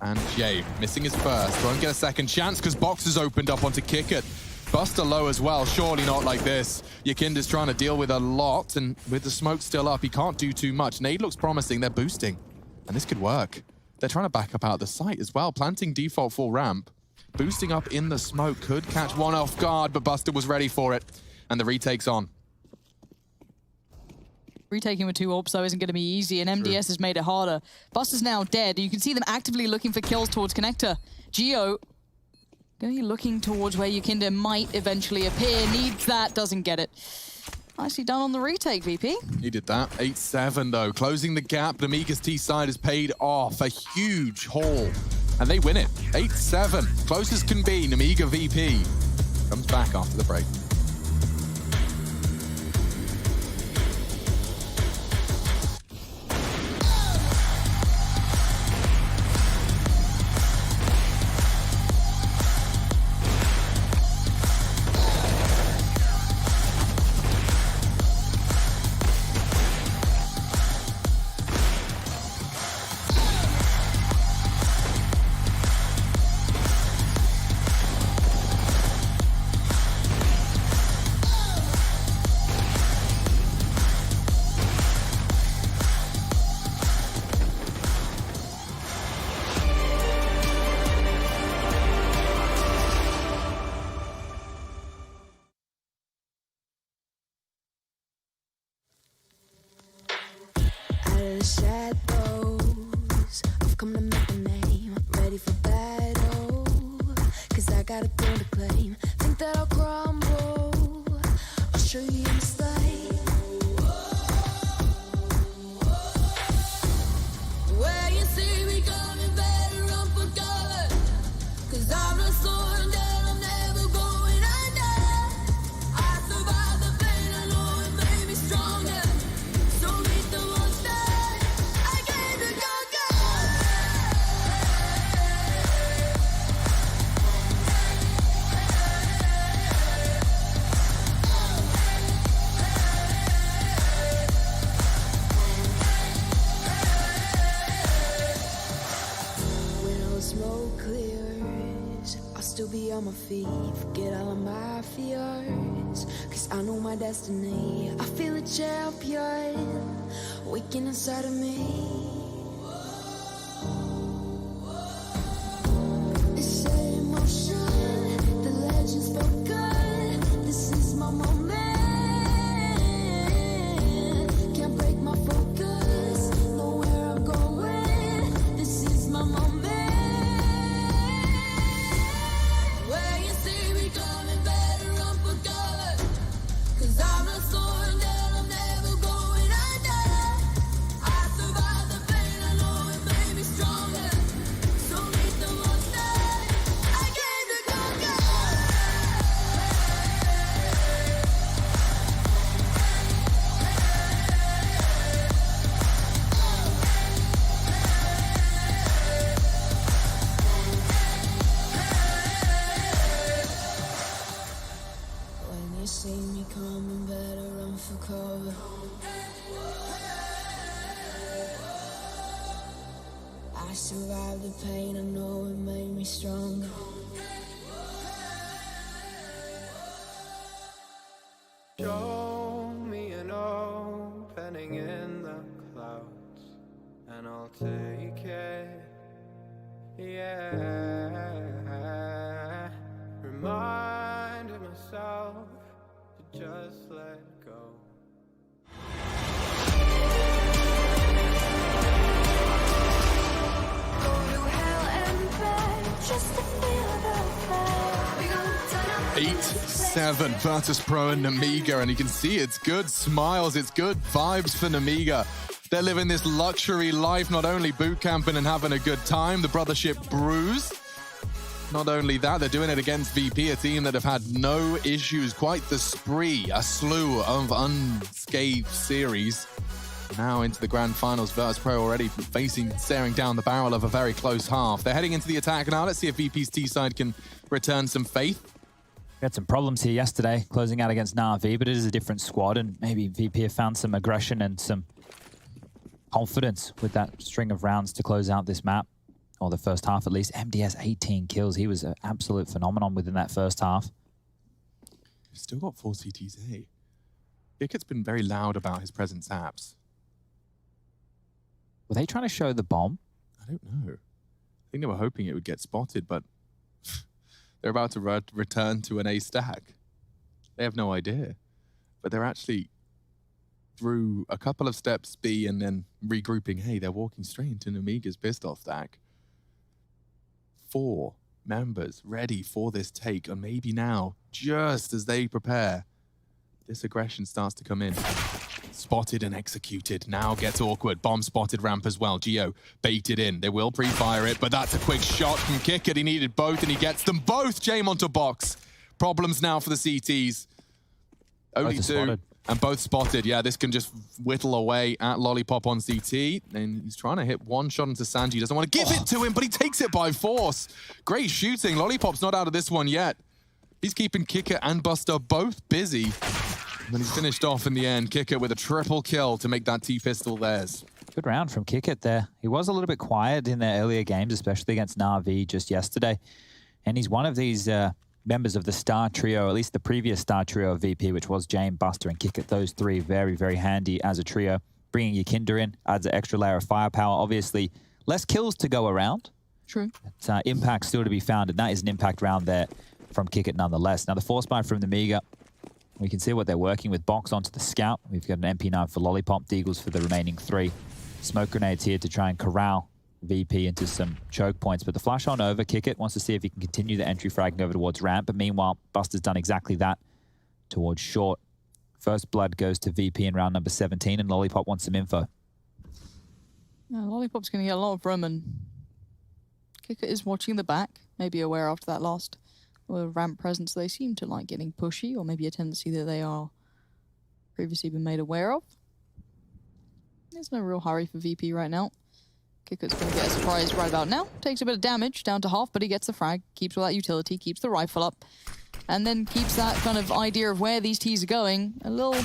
and Jay missing his first. Won't get a second chance because Box has opened up onto Kick It. Buster low as well, surely not like this. Yakinda's trying to deal with a lot, and with the smoke still up, he can't do too much. Nade looks promising, they're boosting. And this could work. They're trying to back up out the site as well, planting default full ramp. Boosting up in the smoke could catch one off guard, but Buster was ready for it. And the retake's on. Retaking with 2 AWPs, though, isn't going to be easy, and MDS has made it harder. Buster's now dead. You can see them actively looking for kills towards Connector. Geo going to be looking towards where Yakinda might eventually appear. Needs that, doesn't get it. Nicely done on the retake, VP. He did that. 8-7, though. Closing the gap. Nemiga's T side has paid off. A huge haul. And they win it. 8-7. Close as can be. Nemiga VP comes back after the break. Shadows, I've come to make a name. Ready for battle, 'cause I got a throne to claim. Think that I'll crumble, I'll show you in the slide. Where you see me coming, better run for cover, 'cause I'm not slowing down, I'm never going under. I survived the pain, I know it made me stronger. So meet the monster. When all smoke clears, I'll still be on my feet, forget all of my fears. Cause I know my destiny, I feel a champion waking inside of me. It's set in motion, the legend's spoken. This is my moment. Can't break my focus, know where I'm going. This is my moment. Where you see me coming, better run for cover. Cause I'm not slowing down, I'm never going under. I survived the pain, I know it made me stronger. So meet the monster, I came to conquer. When you see me coming, better run for cover. I survived the pain, I know it made me stronger. Show me an opening in the clouds, and I'll take it. Yeah, reminding myself to just let go. Go to hell and back just to feel the fire. We gon' turn up 8-7 Virtus.pro and Nemiga, and you can see it's good smiles, it's good vibes for Nemiga. They're living this luxury life, not only boot camping and having a good time, the brothership brews. Not only that, they're doing it against VP, a team that have had no issues, quite the spree, a slew of unscathed series. Now into the grand finals, Virtus.pro already staring down the barrel of a very close half. They're heading into the attack now. Let's see if VP's T-side can return some faith. We had some problems here yesterday, closing out against Na'Vi, but it is a different squad, and maybe VP have found some aggression and some confidence with that string of rounds to close out this map, or the first half at least. MDS 18 kills. He was an absolute phenomenon within that first half. Still got 4 CTs, eh? Bickett's been very loud about his presence apps. Were they trying to show the bomb? I don't know. I think they were hoping it would get spotted, but they're about to return to an A stack. They have no idea. But they're actually through a couple of steps B and then regrouping. Hey, they're walking straight into Nemiga's pistol stack. 4 members ready for this take, and maybe now, just as they prepare, this aggression starts to come in. Spotted and executed. Now gets awkward. Bomb spotted ramp as well. Geo baited in. They will pre-fire it, but that's a quick shot from Kickert. He needed both, and he gets them both. Jame onto box. Problems now for the CTs. Only 2. Spotted. And both spotted. Yeah, this can just whittle away at Lollipop on CT. And he's trying to hit one shot into Sanji. Doesn't want to give it to him, but he takes it by force. Great shooting. Lollipop's not out of this one yet. He's keeping Kicker and Buster both busy. And then he's finished off in the end. Kicker with a triple kill to make that T-pistol theirs. Good round from Kickert there. He was a little bit quiet in their earlier games, especially against Na'Vi just yesterday. And he's one of these members of the star trio, at least the previous star trio of VP, which was Jame, Buster, and Kickert. Those 3 very, very handy as a trio. Bringing your Kinder in adds an extra layer of firepower. Obviously, less kills to go around. True. But, impact still to be found, and that is an impact round there from Kickert nonetheless. Now, the force buy from Nemiga. We can see what they're working with. Box onto the scout. We've got an MP9 for Lollipop. Deagles for the remaining 3. Smoke grenades here to try and corral VP into some choke points. But the flash on over. Kickert wants to see if he can continue the entry fragging over towards ramp. But meanwhile, Buster's done exactly that towards short. First blood goes to VP in round number 17, and Lollipop wants some info. Yeah, Lollipop's going to get a lot of room, and Kickert is watching the back. Maybe aware after that last ramp presence, they seem to like getting pushy, or maybe a tendency that they are previously been made aware of. There's no real hurry for VP right now. Kicker's going to get a surprise right about now. Takes a bit of damage, down to half, but he gets the frag, keeps all that utility, keeps the rifle up, and then keeps that kind of idea of where these T's are going a little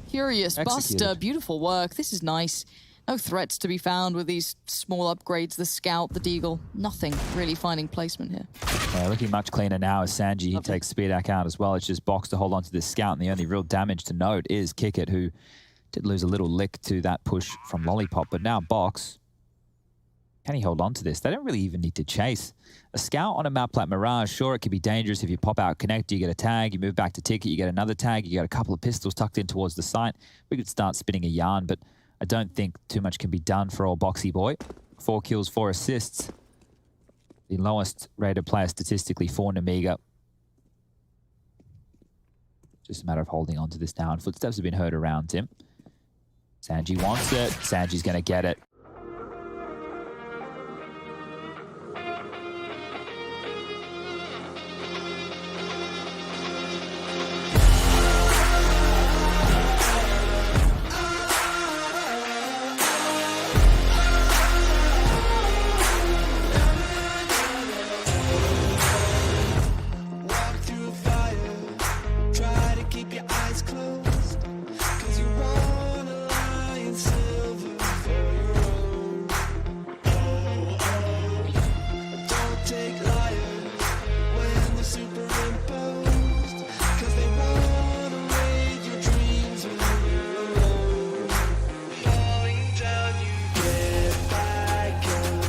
curious. Executed. Buster, beautiful work. This is nice. No threats to be found with these small upgrades, the Scout, the Deagle. Nothing really finding placement here. Yeah, looking much cleaner now as Sanji Lovely. takes Speedak out as well. It's just Box to hold on to this Scout, and the only real damage to note is Kickit, who did lose a little lick to that push from Lollipop, but now Box, can he hold on to this? They don't really even need to chase. A Scout on a map like Mirage, sure, it could be dangerous if you pop out Connect, you get a tag, you move back to Ticket, you get another tag, you get a couple of pistols tucked in towards the site. We could start spinning a yarn, but I don't think too much can be done for old Boxy boy. 4 kills, 4 assists. The lowest rated player statistically for Nemiga. Just a matter of holding on to this now, and footsteps have been heard around him. Sanji wants it. Sanji's going to get it. Walk through fire, try to keep your eyes closed, 'cause you wanna lie in silver for your own. Don't take liars when they're superimposed, 'cause they wanna raid your dreams when you're alone. Falling down, you get back up,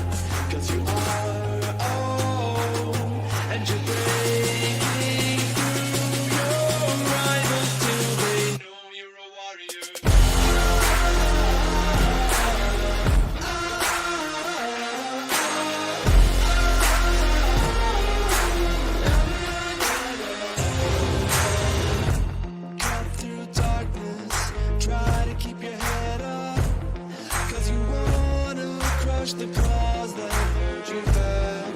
'cause you are own, and you're breaking through your rivals till they know you're a warrior. Cut through darkness, try to keep your head up, 'cause you wanna crush the claws that hold you back.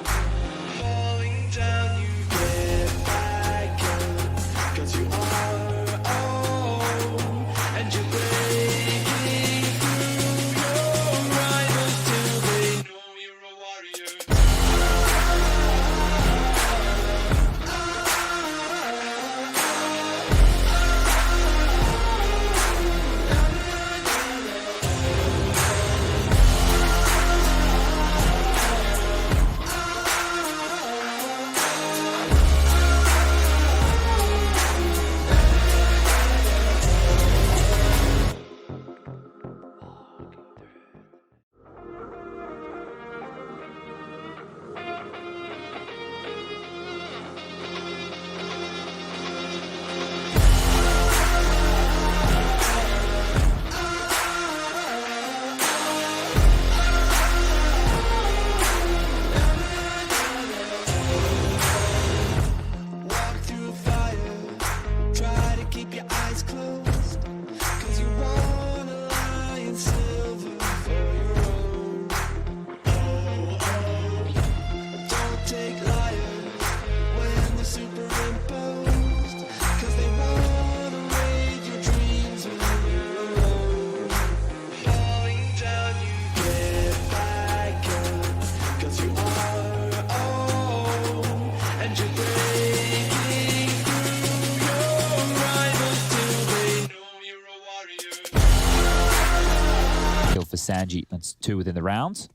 Falling down, you get back up, 'cause you are own, and you're breaking through your rivals till they know you're a warrior. Walk through fire, try to keep your eyes closed, 'cause you wanna lie in silver for your own. Don't take liars when they're superimposed, 'cause they wanna raid your dreams when you're alone. Falling down, you get back up, 'cause you are own, and you're breaking through your rivals till they know you're a warrior. Kill for Sanji. That's 2 within the round.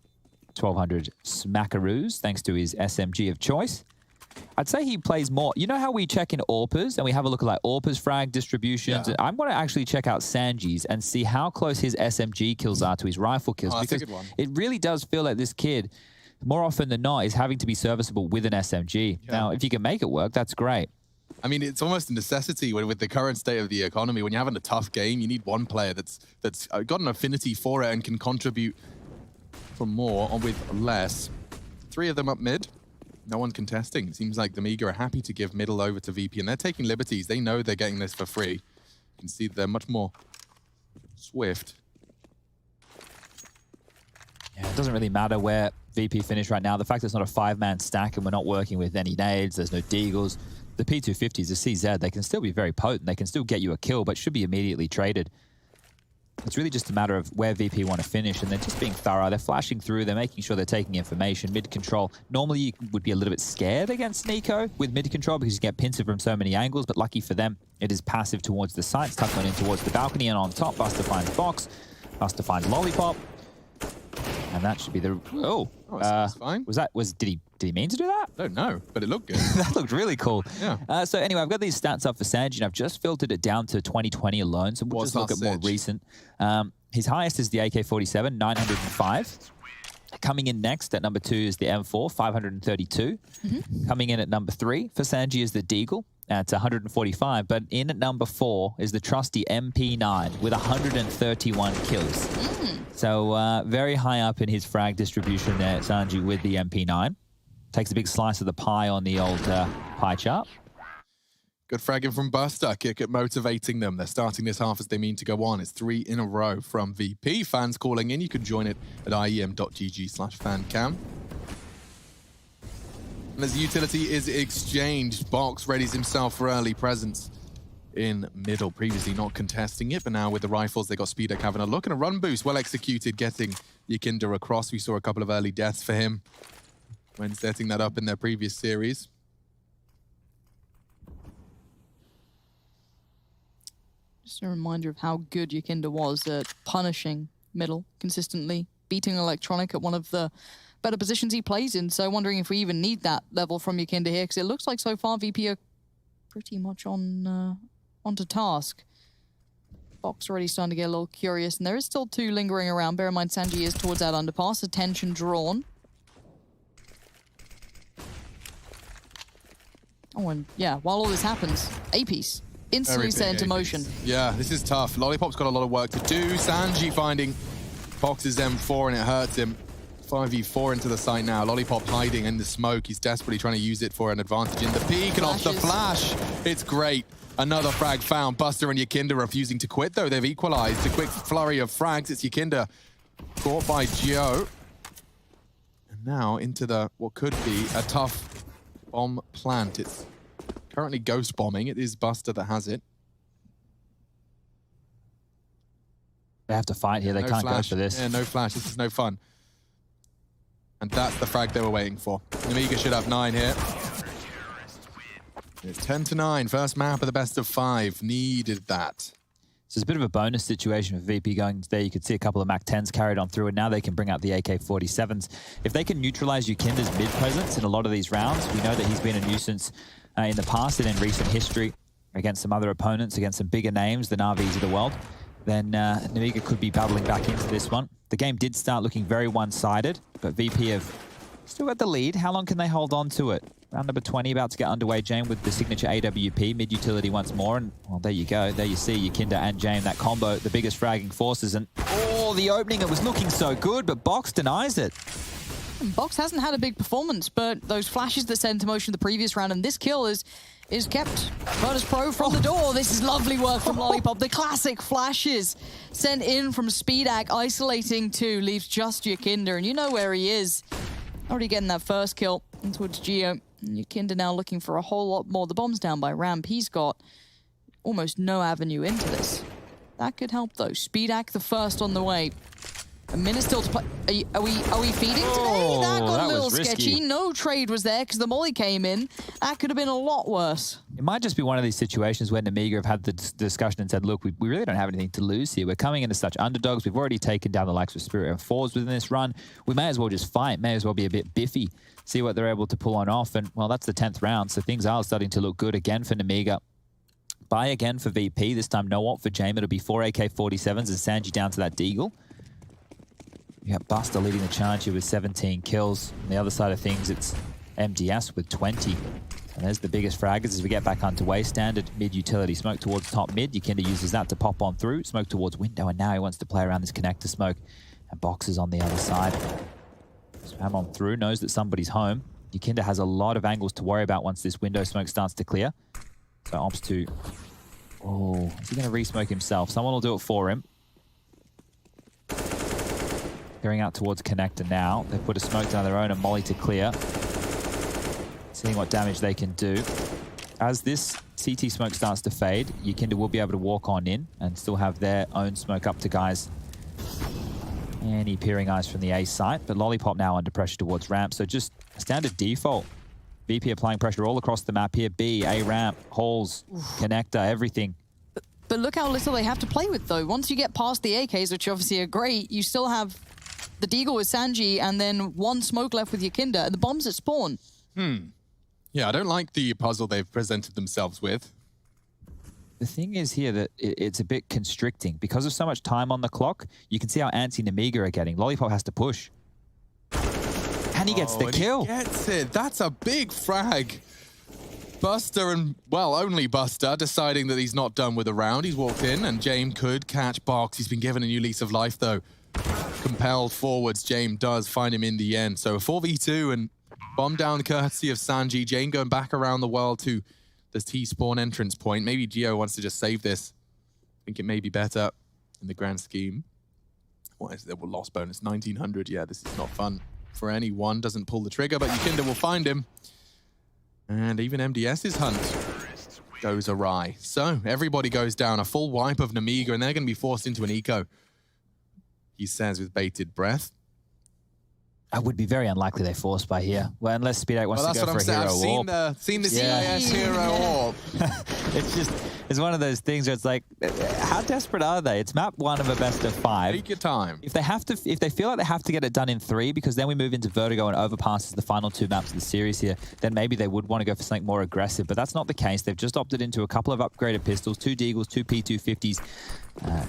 1,200 smackaroos, thanks to his SMG of choice. I'd say he plays more. You know how we check in AWPers and we have a look at like AWPers frag distributions? Yeah. I'm going to actually check out Sanji's and see how close his SMG kills are to his rifle kills. Oh, that's a because good one. it really does feel like this kid, more often than not, is having to be serviceable with an SMG. Yeah. Now, if you can make it work, that's great. I mean, it's almost a necessity with the current state of the economy. When you're having a tough game, you need one player that's got an affinity for it and can contribute for more or with less. 3 of them up mid. No one contesting. It seems like Nemiga are happy to give middle over to VP, and they're taking liberties. They know they're getting this for free. You can see they're much more swift. Yeah, it doesn't really matter where VP finish right now. The fact that it's not a 5-man stack and we're not working with any nades, there's no deagles. The P250s, the CZ, they can still be very potent. They can still get you a kill, but should be immediately traded. It's really just a matter of where VP want to finish, and they're just being thorough. They're flashing through. They're making sure they're taking information. Mid control. Normally, you would be a little bit scared against Nico with mid control because you get pincered from so many angles, but lucky for them, it is passive towards the sites, tucked on in towards the balcony, and on top, Buster finds Fox. Buster finds Lollipop. And that should be the... Oh, that's fine. Did he mean to do that? I don't know, but it looked good. That looked really cool. Yeah. So anyway, I've got these stats up for Sanji, and I've just filtered it down to 2020 alone, so we'll What's just look at more our recent. His highest is the AK-47, 905. Coming in next at number 2 is the M4, 532. Coming in at number 3 for Sanji is the Deagle at 145. But in at number 4 is the trusty MP9 with 131 kills. So very high up in his frag distribution there, Sanji, with the MP9. Takes a big slice of the pie on the old pie chart. Good fragging from Buster. Kick at motivating them. They're starting this half as they mean to go on. It's 3 in a row from VP. Fans calling in. You can join it at iem.gg/fancam. And as the utility is exchanged, Box readies himself for early presence in middle. Previously not contesting it, but now with the rifles, they got Speedak having a look. And a run boost, well executed, getting Yakinda across. We saw a couple of early deaths for him when setting that up in their previous series. Just a reminder of how good Yakinda was at punishing middle consistently, beating Electronic at one of the better positions he plays in. So wondering if we even need that level from Yakinda here, because it looks like so far VP are pretty much onto task. Box already starting to get a little curious, and there is still 2 lingering around. Bear in mind, Sanji is towards that underpass. Attention drawn. Oh, and yeah, while all this happens, A-piece instantly set into motion. Yeah, this is tough. Lollipop's got a lot of work to do. Sanji finding Box's M4 and it hurts him. 5v4 into the site now. Lollipop hiding in the smoke. He's desperately trying to use it for an advantage in the peak and off the flash. It's great. Another frag found. Buster and Yakinda refusing to quit though. They've equalized. A quick flurry of frags. It's Yakinda caught by Gio. And now into the what could be a tough bomb plant. It's currently ghost bombing. It is Buster that has it. They have to fight here. They can't flash. go for this. Yeah, no flash. This is no fun. And that's the frag they were waiting for. Nemiga should have 9 here. It's 10-9. First map of the best of 5. Needed that. So it's a bit of a bonus situation for VP going there. You could see a couple of MAC-10s carried on through, and now they can bring out the AK-47s. If they can neutralize Yakinda's mid-presence in a lot of these rounds, we know that he's been a nuisance in the past and in recent history against some other opponents, against some bigger names than RVs of the world, then Nemiga could be battling back into this one. The game did start looking very one-sided, but VP have still got the lead. How long can they hold on to it? Round number 20 about to get underway, Jane, with the signature AWP, mid-utility once more. And, well, there you go. There you see Yakinda and Jane, that combo, the biggest fragging forces. And, oh, the opening, it was looking so good, but Box denies it. And Box hasn't had a big performance, but those flashes that set into motion the previous round, and this kill is kept Virtus.pro from the door. This is lovely work from Lollipop. The classic flashes sent in from Speedak, isolating 2, leaves just Yakinda, and you know where he is. Already getting that first kill in towards Gio. Yakinda now looking for a whole lot more. The bomb's down by Ramp. He's got almost no avenue into this. That could help though. Speedak the first on the way. A minute still to play. Are we feeding today? That got a little sketchy. No trade was there because the molly came in. That could have been a lot worse. It might just be one of these situations where Nemiga have had the discussion and said, look, we really don't have anything to lose here. We're coming in as such underdogs. We've already taken down the likes of Spirit and Fours within this run. We may as well just fight. May as well be a bit biffy. See what they're able to pull on off. And, well, that's the 10th round. So things are starting to look good again for Nemiga. Buy again for VP. This time no ult for Jame. It'll be 4 AK-47s and Sanji down to that Deagle. You got Buster leading the charge here with 17 kills. On the other side of things, it's MDS with 20. And there's the biggest fraggers as we get back underway. Standard mid-utility smoke towards top mid. Yakinda uses that to pop on through. Smoke towards window, and now he wants to play around this connector smoke. And Box is on the other side. Spam on through, knows that somebody's home. Yakinda has a lot of angles to worry about once this window smoke starts to clear. So opts to... Oh, is he going to re-smoke himself? Someone will do it for him. Going out towards connector now. They put a smoke down their own and molly to clear. Seeing what damage they can do. As this CT smoke starts to fade, Yakinda will be able to walk on in and still have their own smoke up to guys. Any peering eyes from the A site, but Lollipop now under pressure towards ramp. So just a standard default. VP applying pressure all across the map here. B, A ramp, halls, connector, everything. But look how little they have to play with though. Once you get past the AKs, which obviously are great, you still have the Deagle with Sanji, and then one smoke left with Yakinda, and the bombs at spawn. Yeah, I don't like the puzzle they've presented themselves with. The thing is here that it's a bit constricting. Because of so much time on the clock, you can see how antsy Nemiga are getting. Lollipop has to push. And he gets the And kill. He gets it. That's a big frag. Buster and, well, only Buster, deciding that he's not done with the round. He's walked in, and James could catch Box. He's been given a new lease of life, though. Compelled forwards, James does find him in the end. So a 4v2 and bomb down courtesy of Sanji. Jane going back around the world to the T-spawn entrance point. Maybe Gio wants to just save this. I think it may be better in the grand scheme. What is it? Well, loss bonus, 1900. Yeah, this is not fun for anyone. Doesn't pull the trigger, but Yakinda will find him. And even MDS's hunt goes awry. So everybody goes down. A full wipe of Nemiga, and they're going to be forced into an eco. He says with bated breath. I would be very unlikely they force by here. Well, unless Speedak wants to go for a hero orb. I've seen the Yeah. CIS hero orb. It's one of those things where it's like, how desperate are they? It's map 1 of a best of 5. Take your time. If they feel like they have to get it done in 3, because then we move into Vertigo and Overpass as the final 2 maps of the series here, then maybe they would want to go for something more aggressive. But that's not the case. They've just opted into a couple of upgraded pistols, 2 Deagles, 2 P250s,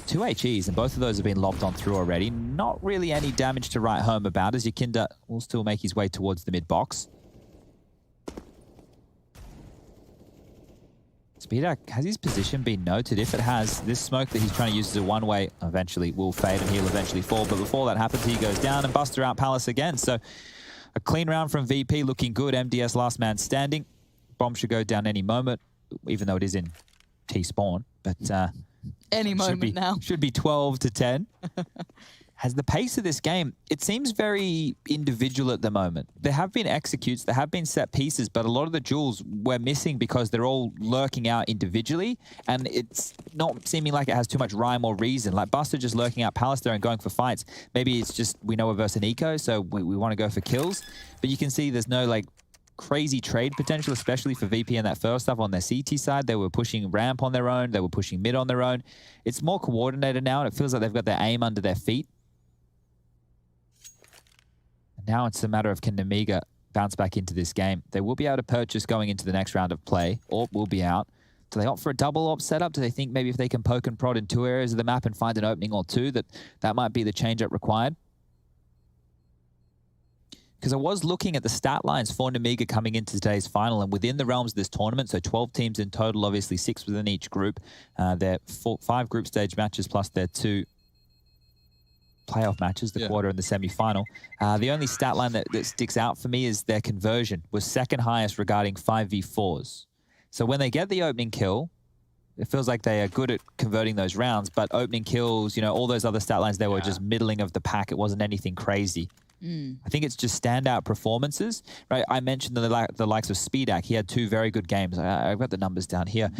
2 HEs, and both of those have been lobbed on through already. Not really any damage to write home about, as Yakinda will still make his way towards the mid box. Speedak, has his position been noted? If it has, this smoke that he's trying to use as a one-way eventually will fade and he'll eventually fall. But before that happens, he goes down and Buster out Palace again. So a clean round from VP, looking good. MDS last man standing. Bomb should go down any moment, even though it is in T-spawn. But Any moment now. should be 12 to 10. Has the pace of this game, it seems very individual at the moment. There have been executes, there have been set pieces, but a lot of the duels we're missing because they're all lurking out individually, and it's not seeming like it has too much rhyme or reason. Like Buster just lurking out Palace there and going for fights. Maybe it's just we know we're versus an eco, so we want to go for kills. But you can see there's no like crazy trade potential, especially for VP and that first stuff on their CT side. They were pushing ramp on their own, they were pushing mid on their own. It's more coordinated now, and it feels like they've got their aim under their feet. Now it's a matter of can Nemiga bounce back into this game. They will be able to purchase going into the next round of play. Orb will be out. Do they opt for a double orb setup? Do they think maybe if they can poke and prod in 2 areas of the map and find an opening or 2, that might be the change-up required? Because I was looking at the stat lines for Nemiga coming into today's final, and within the realms of this tournament, so 12 teams in total, obviously 6 within each group. They're 5 group stage matches plus their 2 playoff matches, the quarter and the semi-final. The only stat line that sticks out for me is their conversion was second highest regarding 5v4s. So when they get the opening kill, it feels like they are good at converting those rounds, but opening kills, you know, all those other stat lines, they were just middling of the pack. It wasn't anything crazy. I think it's just standout performances, right? I mentioned the likes of Speedak. He had 2 very good games. I've got the numbers down here.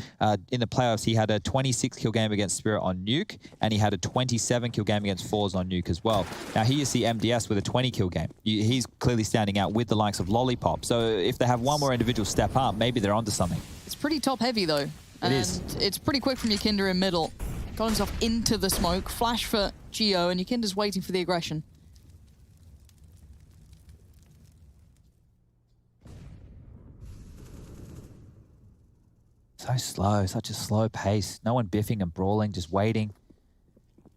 In the playoffs, he had a 26 kill game against Spirit on Nuke, and he had a 27 kill game against Fours on Nuke as well. Now here you see MDS with a 20 kill game. He's clearly standing out with the likes of Lollipop. So if they have one more individual step up, maybe they're onto something. It's pretty top heavy though. It is. It's pretty quick from Yakinda in middle. Got himself into the smoke. Flash for Gio, and Yakinda's waiting for the aggression. So slow, such a slow pace. No one biffing and brawling, just waiting.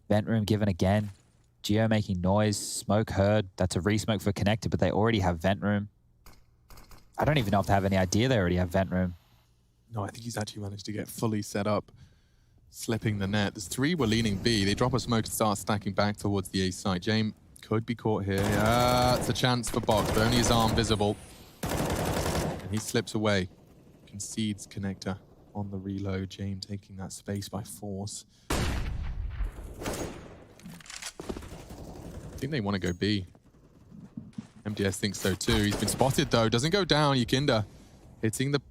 Vent room given again. Geo making noise, smoke heard. That's a resmoke for connector, but they already have vent room. I don't even know if they have any idea they already have vent room. No, I think he's actually managed to get fully set up, slipping the net. There's 3 were leaning B. They drop a smoke and start stacking back towards the A side. James could be caught here. Yeah, it's a chance for Box, but only his arm visible. And he slips away. Concedes connector on the reload. James taking that space by force. I think they want to go B. MDS thinks so too. He's been spotted though. Doesn't go down. Yakinda hitting the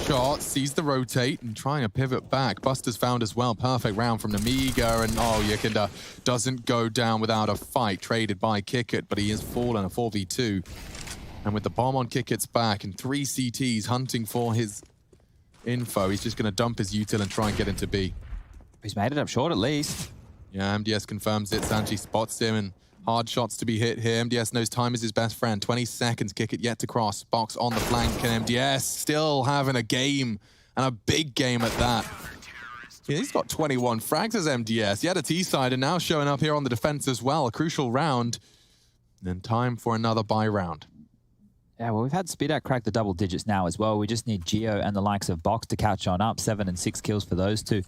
shot, sees the rotate and trying to pivot back. Buster's found as well. Perfect round from Nemiga, and Yakinda doesn't go down without a fight. Traded by Kickit, but he has fallen a 4v2. And with the bomb on Kickit's back and 3 CTs hunting for his info, he's just going to dump his util and try and get into B. He's made it up short at least. Yeah, MDS confirms it. Sanji spots him, and Hard shots to be hit here. MDS knows time is his best friend. 20 seconds, kick it yet to cross. Box on the flank, and MDS still having a game, and a big game at that. Yeah, he's got 21 frags as MDS. He had a T-side and now showing up here on the defense as well. A crucial round. And time for another buy round. Yeah, well, we've had Speedak crack the double digits now as well. We just need Geo and the likes of Box to catch on up. 7 and 6 kills for those two.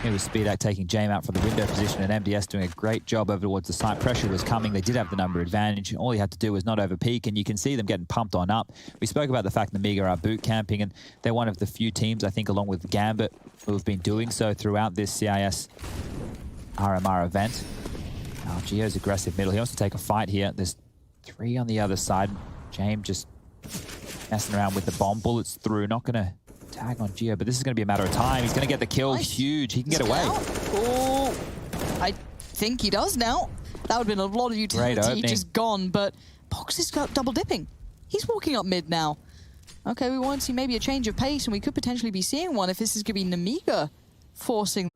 Here was Speedak taking Jame out for the window position, and MDS doing a great job over towards the site. Pressure was coming. They did have the number advantage. All he had to do was not over peak, and you can see them getting pumped on up. We spoke about the fact Nemiga are boot camping, and they're one of the few teams, I think, along with Gambit, who have been doing so throughout this CIS RMR event. Now, Geo's aggressive middle. He wants to take a fight here. There's 3 on the other side. Jame just messing around with the bomb. Bullets through. Not going to tag on Geo, but this is going to be a matter of time. He's going to get the kill. Nice. Huge. He can get away. Oh, I think he does now. That would have been a lot of utility just gone, but Box is double dipping. He's walking up mid now. Okay, we want to see maybe a change of pace, and we could potentially be seeing one if this is going to be Nemiga forcing.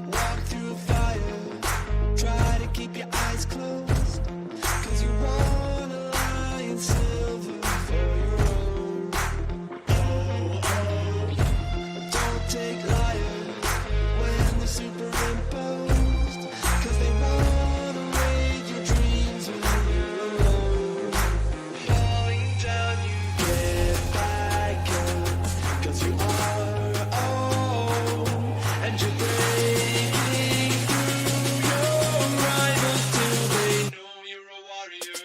Walk through fire, try to keep your eyes closed, 'cause you wanna lie in silver for your own. Don't take liars when they're superimposed, 'cause they wanna raid your dreams when you're alone. Falling down, you get back up, 'cause you are own, and you're breaking through your rivals till they know you're a warrior.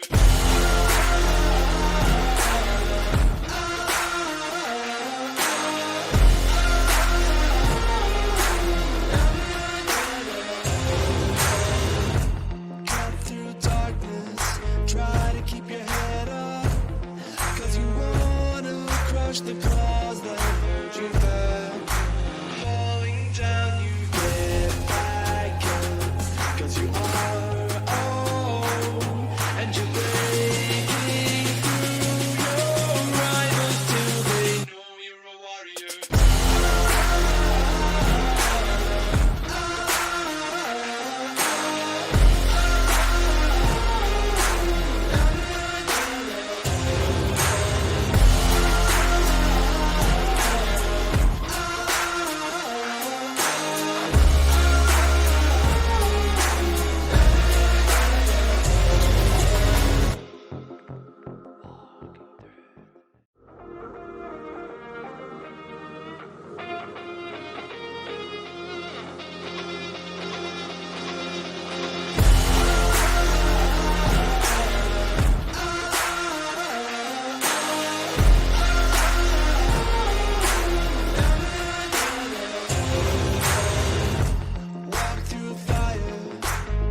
Cut through darkness, try to keep your head up, 'cause you wanna crush the claws that hold you back. Falling down, you get back up, 'cause you are own, and you're breaking through your rivals till they know you're a warrior. Walk through fire,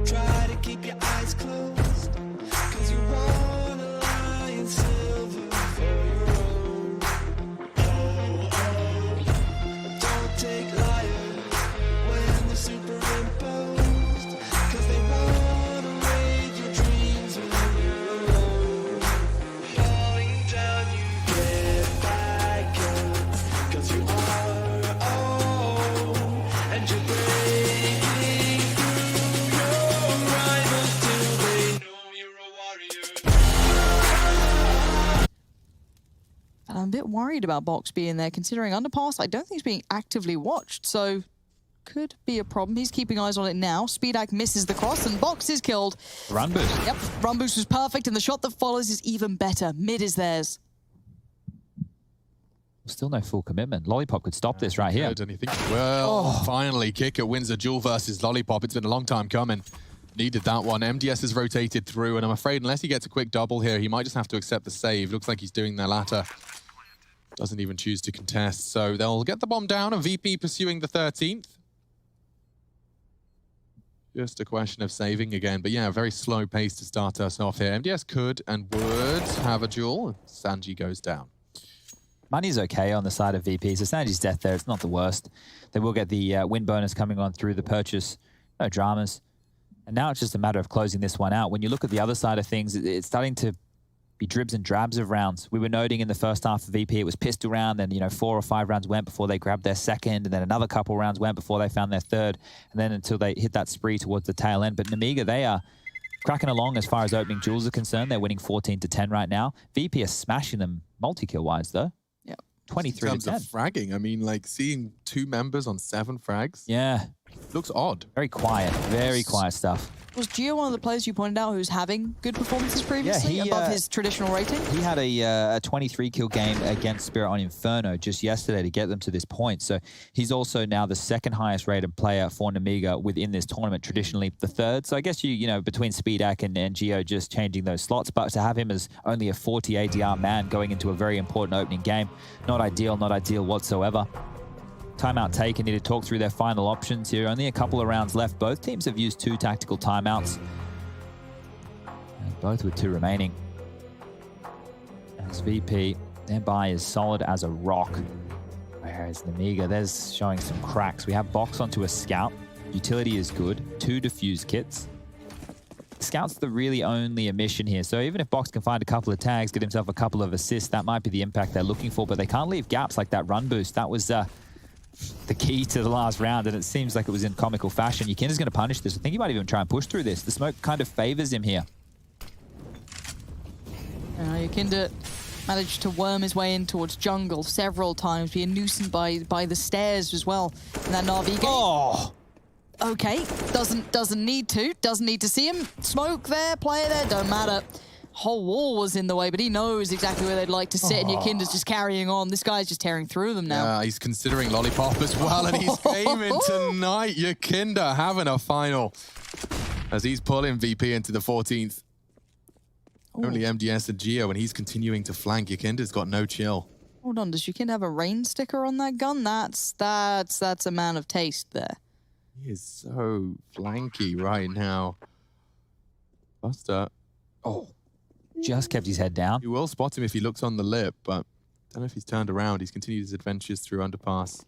try to keep your eyes closed, 'cause you wanna lie in silver for your own. Don't take liars when they're superimposed, 'cause they wanna raid your dreams when you're alone. Falling down, you get back up, 'cause you are own, and you're breaking through your rivals till they know you're a warrior. And I'm a bit worried about Box being there, considering Underpass, I don't think he's being actively watched, so could be a problem. He's keeping eyes on it now. Speedak misses the cross, and Box is killed. Run boost. Yep, run boost was perfect, and the shot that follows is even better. Mid is theirs. Still no full commitment. Lollipop could stop this right here. Good, and you think, well, finally, Kicker wins a duel versus Lollipop. It's been a long time coming. Needed that one. MDS has rotated through, and I'm afraid unless he gets a quick double here, he might just have to accept the save. Looks like he's doing the latter. Doesn't even choose to contest. So they'll get the bomb down, and VP pursuing the 13th. Just a question of saving again. But yeah, a very slow pace to start us off here. MDS could and would have a duel. Sanji goes down. Money's okay on the side of VP, so Sanji's death there, it's not the worst. They will get the win bonus coming on through the purchase. No dramas. And now it's just a matter of closing this one out. When you look at the other side of things, it's starting to be dribs and drabs of rounds. We were noting in the first half of VP, it was pistol round, then 4 or 5 rounds went before they grabbed their second, and then another couple rounds went before they found their third, and then until they hit that spree towards the tail end. But Nemiga, they are cracking along as far as opening duels are concerned. They're winning 14-10 right now. VP are smashing them multi-kill wise though. Yeah. 23 In terms to 10. of fragging, I mean, like seeing 2 members on 7 frags Yeah, looks odd. very quiet stuff. Was Gio one of the players you pointed out who's having good performances previously, he, above his traditional rating? He had a 23-kill game against Spirit on Inferno just yesterday to get them to this point. So he's also now the 2nd highest rated player for Nemiga within this tournament, traditionally the 3rd. So I guess between Speedak and Gio just changing those slots, but to have him as only a 40 ADR man going into a very important opening game, not ideal whatsoever. Timeout taken. Need to talk through their final options here. Only a couple of rounds left. Both teams have used 2 tactical timeouts. And both with 2 remaining. As VP, their buy is solid as a rock. Whereas Nemiga, there's showing some cracks. We have Box onto a Scout. Utility is good. 2 defuse kits. Scout's the really only omission here. So even if Box can find a couple of tags, get himself a couple of assists, that might be the impact they're looking for. But they can't leave gaps like that run boost. That was the key to the last round, and it seems like it was in comical fashion. Yukinda's going to punish this. I think he might even try and push through this. The smoke kind of favors him here. Yukinda managed to worm his way in towards jungle several times, being nuisance by the stairs as well in that Na'Vi game. Oh! Okay, doesn't need to see him. Smoke there, player there, don't matter. Whole wall was in the way, but he knows exactly where they'd like to sit, and Yukinda's just carrying on. This guy's just tearing through them now. Yeah, he's considering Lollipop as well, and he's aiming tonight. Yukinda having a final as he's pulling VP into the 14th. Ooh. Only MDS and Gio, and he's continuing to flank. Yukinda's got no chill. Hold on, does Yukinda have a rain sticker on that gun? That's a man of taste there. He is so flanky right now. Buster. Oh. Just kept his head down. You will spot him if he looks on the lip, but I don't know if he's turned around. He's continued his adventures through underpass.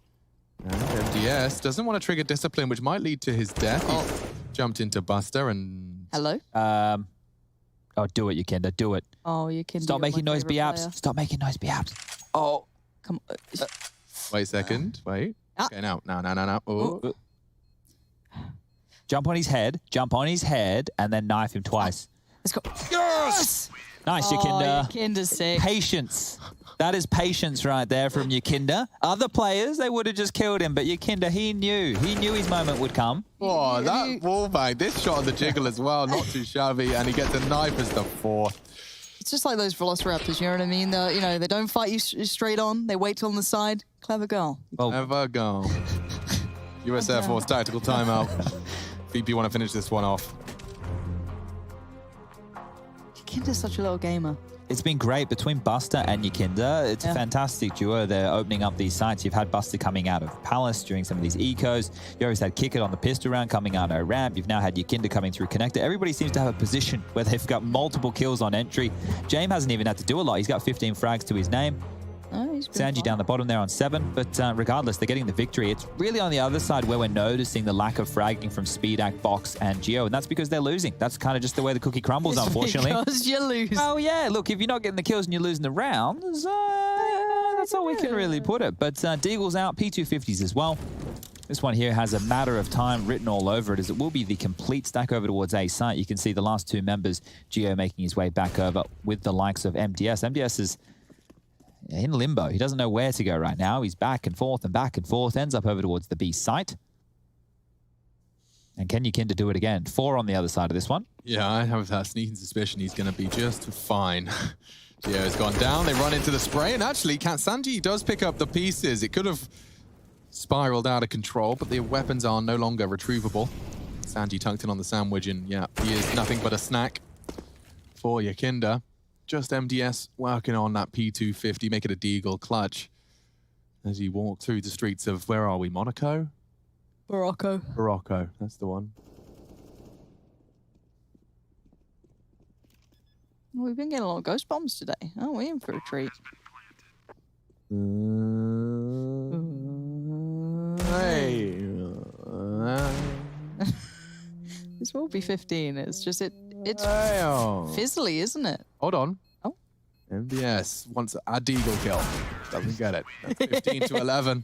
And MDS doesn't want to trigger discipline, which might lead to his death. He jumped into Buster and... Hello? Oh, do it, Yukinda. Do it. Oh, Yukinda. Stop making noise, B-apps. Stop making noise, B-apps. Oh. Come on. Wait a second. Wait. Okay, now. Oh. Jump on his head, and then knife him twice. Let's go. Yes! Nice, Yukinda. Yukinda's sick. Patience. That is patience right there from Yukinda. Other players, they would have just killed him, but Yukinda, he knew his moment would come. Oh, that wallbang. This shot on the jiggle as well, not too shabby, and he gets a knife as the 4th. It's just like those Velociraptors, you know what I mean? They don't fight you straight on. They wait till on the side. Clever girl. Well, Never go. US Air Force tactical timeout. VP want to finish this one off. Yukinda's such a little gamer. it's been great between Buster and Yukinda. It's a fantastic duo. They're opening up these sites. You've had Buster coming out of Palace during some of these ecos. You always had Kick It on the pistol round coming out of ramp. You've now had Yukinda coming through connector. Everybody seems to have a position where they've got multiple kills on entry. James hasn't even had to do a lot. He's got 15 frags to his name. Sanji down the bottom there on 7, but regardless, they're getting the victory. It's really on the other side where we're noticing the lack of fragging from Speedak, Box, and Geo, and that's because they're losing. That's kind of just the way the cookie crumbles, unfortunately. Because you lose. Oh, yeah. Look, if you're not getting the kills and you're losing the rounds, that's all we can really put it. But Deagle's out, P250s as well. This one here has a matter of time written all over it, as it will be the complete stack over towards A site. You can see the last two members, Geo making his way back over with the likes of MDS. MDS is in limbo. He doesn't know where to go right now. He's back and forth, ends up over towards the B site. And can Yukinda do it again? 4 on the other side of this one. Yeah, I have that sneaking suspicion he's going to be just fine. Gio's gone down, they run into the spray, and actually, Sanji does pick up the pieces. It could have spiraled out of control, but the weapons are no longer retrievable. Sanji tucked in on the sandwich, and yeah, he is nothing but a snack for Yukinda. Just MDS working on that P250, make it a Deagle clutch as you walk through the streets of, where are we, Monaco? Morocco, that's the one. We've been getting a lot of ghost bombs today. Oh, we're in for a treat. Hey. This will be 15. It's just it's Hey-oh. fizzly, isn't it? Hold on. Oh. MDS wants a deagle kill. Doesn't get it. That's 15 to 11.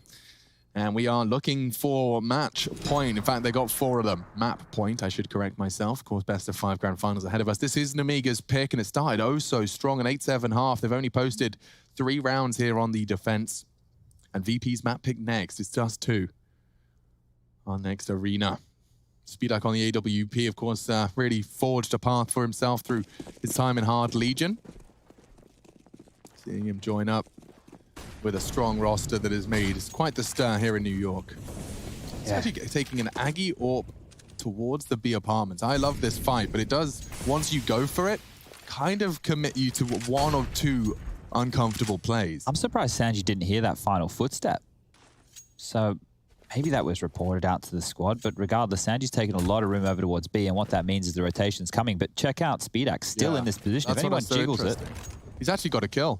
And we are looking for match point. In fact, they got 4 of them. Map point, I should correct myself. Of course, best of 5 grand finals ahead of us. This is Nemiga's pick, and it started oh so strong, an 8-7 half. They've only posted 3 rounds here on the defense. And VP's map pick next. It's just 2. Our next arena. Speedak on the AWP, of course, really forged a path for himself through his time in Hard Legion. Seeing him join up with a strong roster that is made. It's quite the stir here in New York. He's actually taking an Aggie AWP towards the B apartments. I love this fight, but it does, once you go for it, kind of commit you to 1 or 2 uncomfortable plays. I'm surprised Sanji didn't hear that final footstep. So maybe that was reported out to the squad, but regardless, Sanji's taking a lot of room over towards B, and what that means is the rotation's coming. But check out Speedak still in this position. If anyone jiggles it. He's actually got a kill.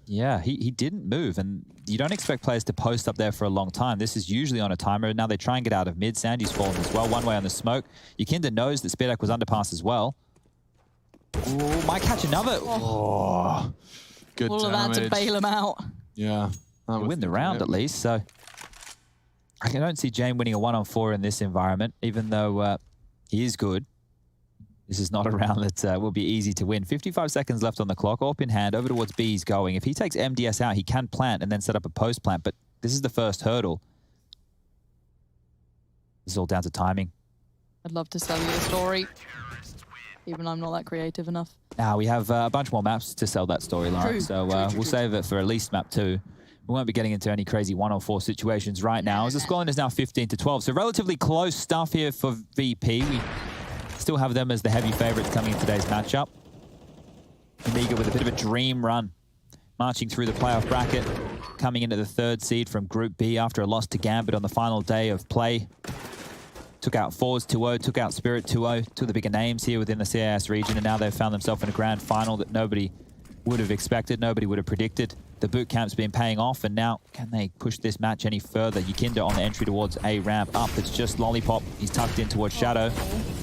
Yeah, he didn't move, and you don't expect players to post up there for a long time. This is usually on a timer. Now they try and get out of mid. Sanji's fallen as well, one way on the smoke. Yakinda knows that Speedak was underpass as well. Ooh, might catch another. Oh, good All of that to bail him out. Yeah. Win the round at least, so I don't see Jane winning a 1-on-4 in this environment, even though he is good. This is not a round that will be easy to win. 55 seconds left on the clock. AWP in hand, over towards B he's going. If he takes MDS out, he can plant and then set up a post plant, but this is the first hurdle. This is all down to timing. I'd love to sell you a story, even though I'm not that creative enough. Now we have a bunch more maps to sell that storyline, so we'll save it for at least map 2. We won't be getting into any crazy 1-on-4 situations right now, as the scoreline is now 15 to 12. So relatively close stuff here for VP. We still have them as the heavy favorites coming in today's matchup. Nemiga with a bit of a dream run, marching through the playoff bracket, coming into the 3rd seed from Group B after a loss to Gambit on the final day of play. Took out Force 2-0, took out Spirit 2-0, 2 of the bigger names here within the CIS region, and now they've found themselves in a grand final that nobody would have expected, nobody would have predicted. The boot camp's been paying off, and now can they push this match any further? Yakinda on the entry towards A ramp up. It's just Lollipop. He's tucked in towards Shadow.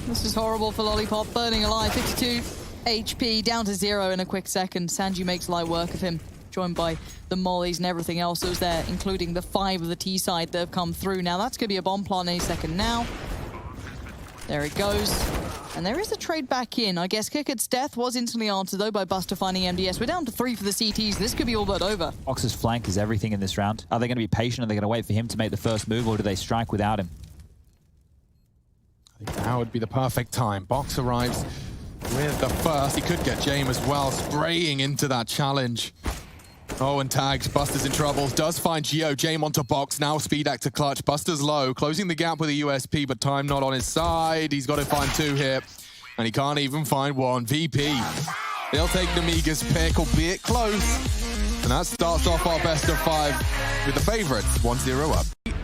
This is horrible for Lollipop, burning alive. 52 HP, down to 0 in a quick second. Sanji makes light work of him, joined by the mollies and everything else that was there, including the 5 of the T side that have come through. Now that's going to be a bomb plant any second now. There it goes. And there is a trade back in. I guess Kickett's death was instantly answered, though, by Buster finding MDS. We're down to 3 for the CTs. This could be all but over. Fox's flank is everything in this round. Are they going to be patient? Are they going to wait for him to make the first move, or do they strike without him? I think now would be the perfect time. Box arrives with the first. He could get Jame as well, spraying into that challenge. Oh, and tagged. Buster's in trouble. Does find Geo. Jame onto Box. Now Speedak to clutch. Buster's low. Closing the gap with a USP, but time not on his side. He's got to find 2 here. And he can't even find 1. VP. They'll take Nemiga's pick, albeit close. And that starts off our best of 5 with the favorites 1-0 up.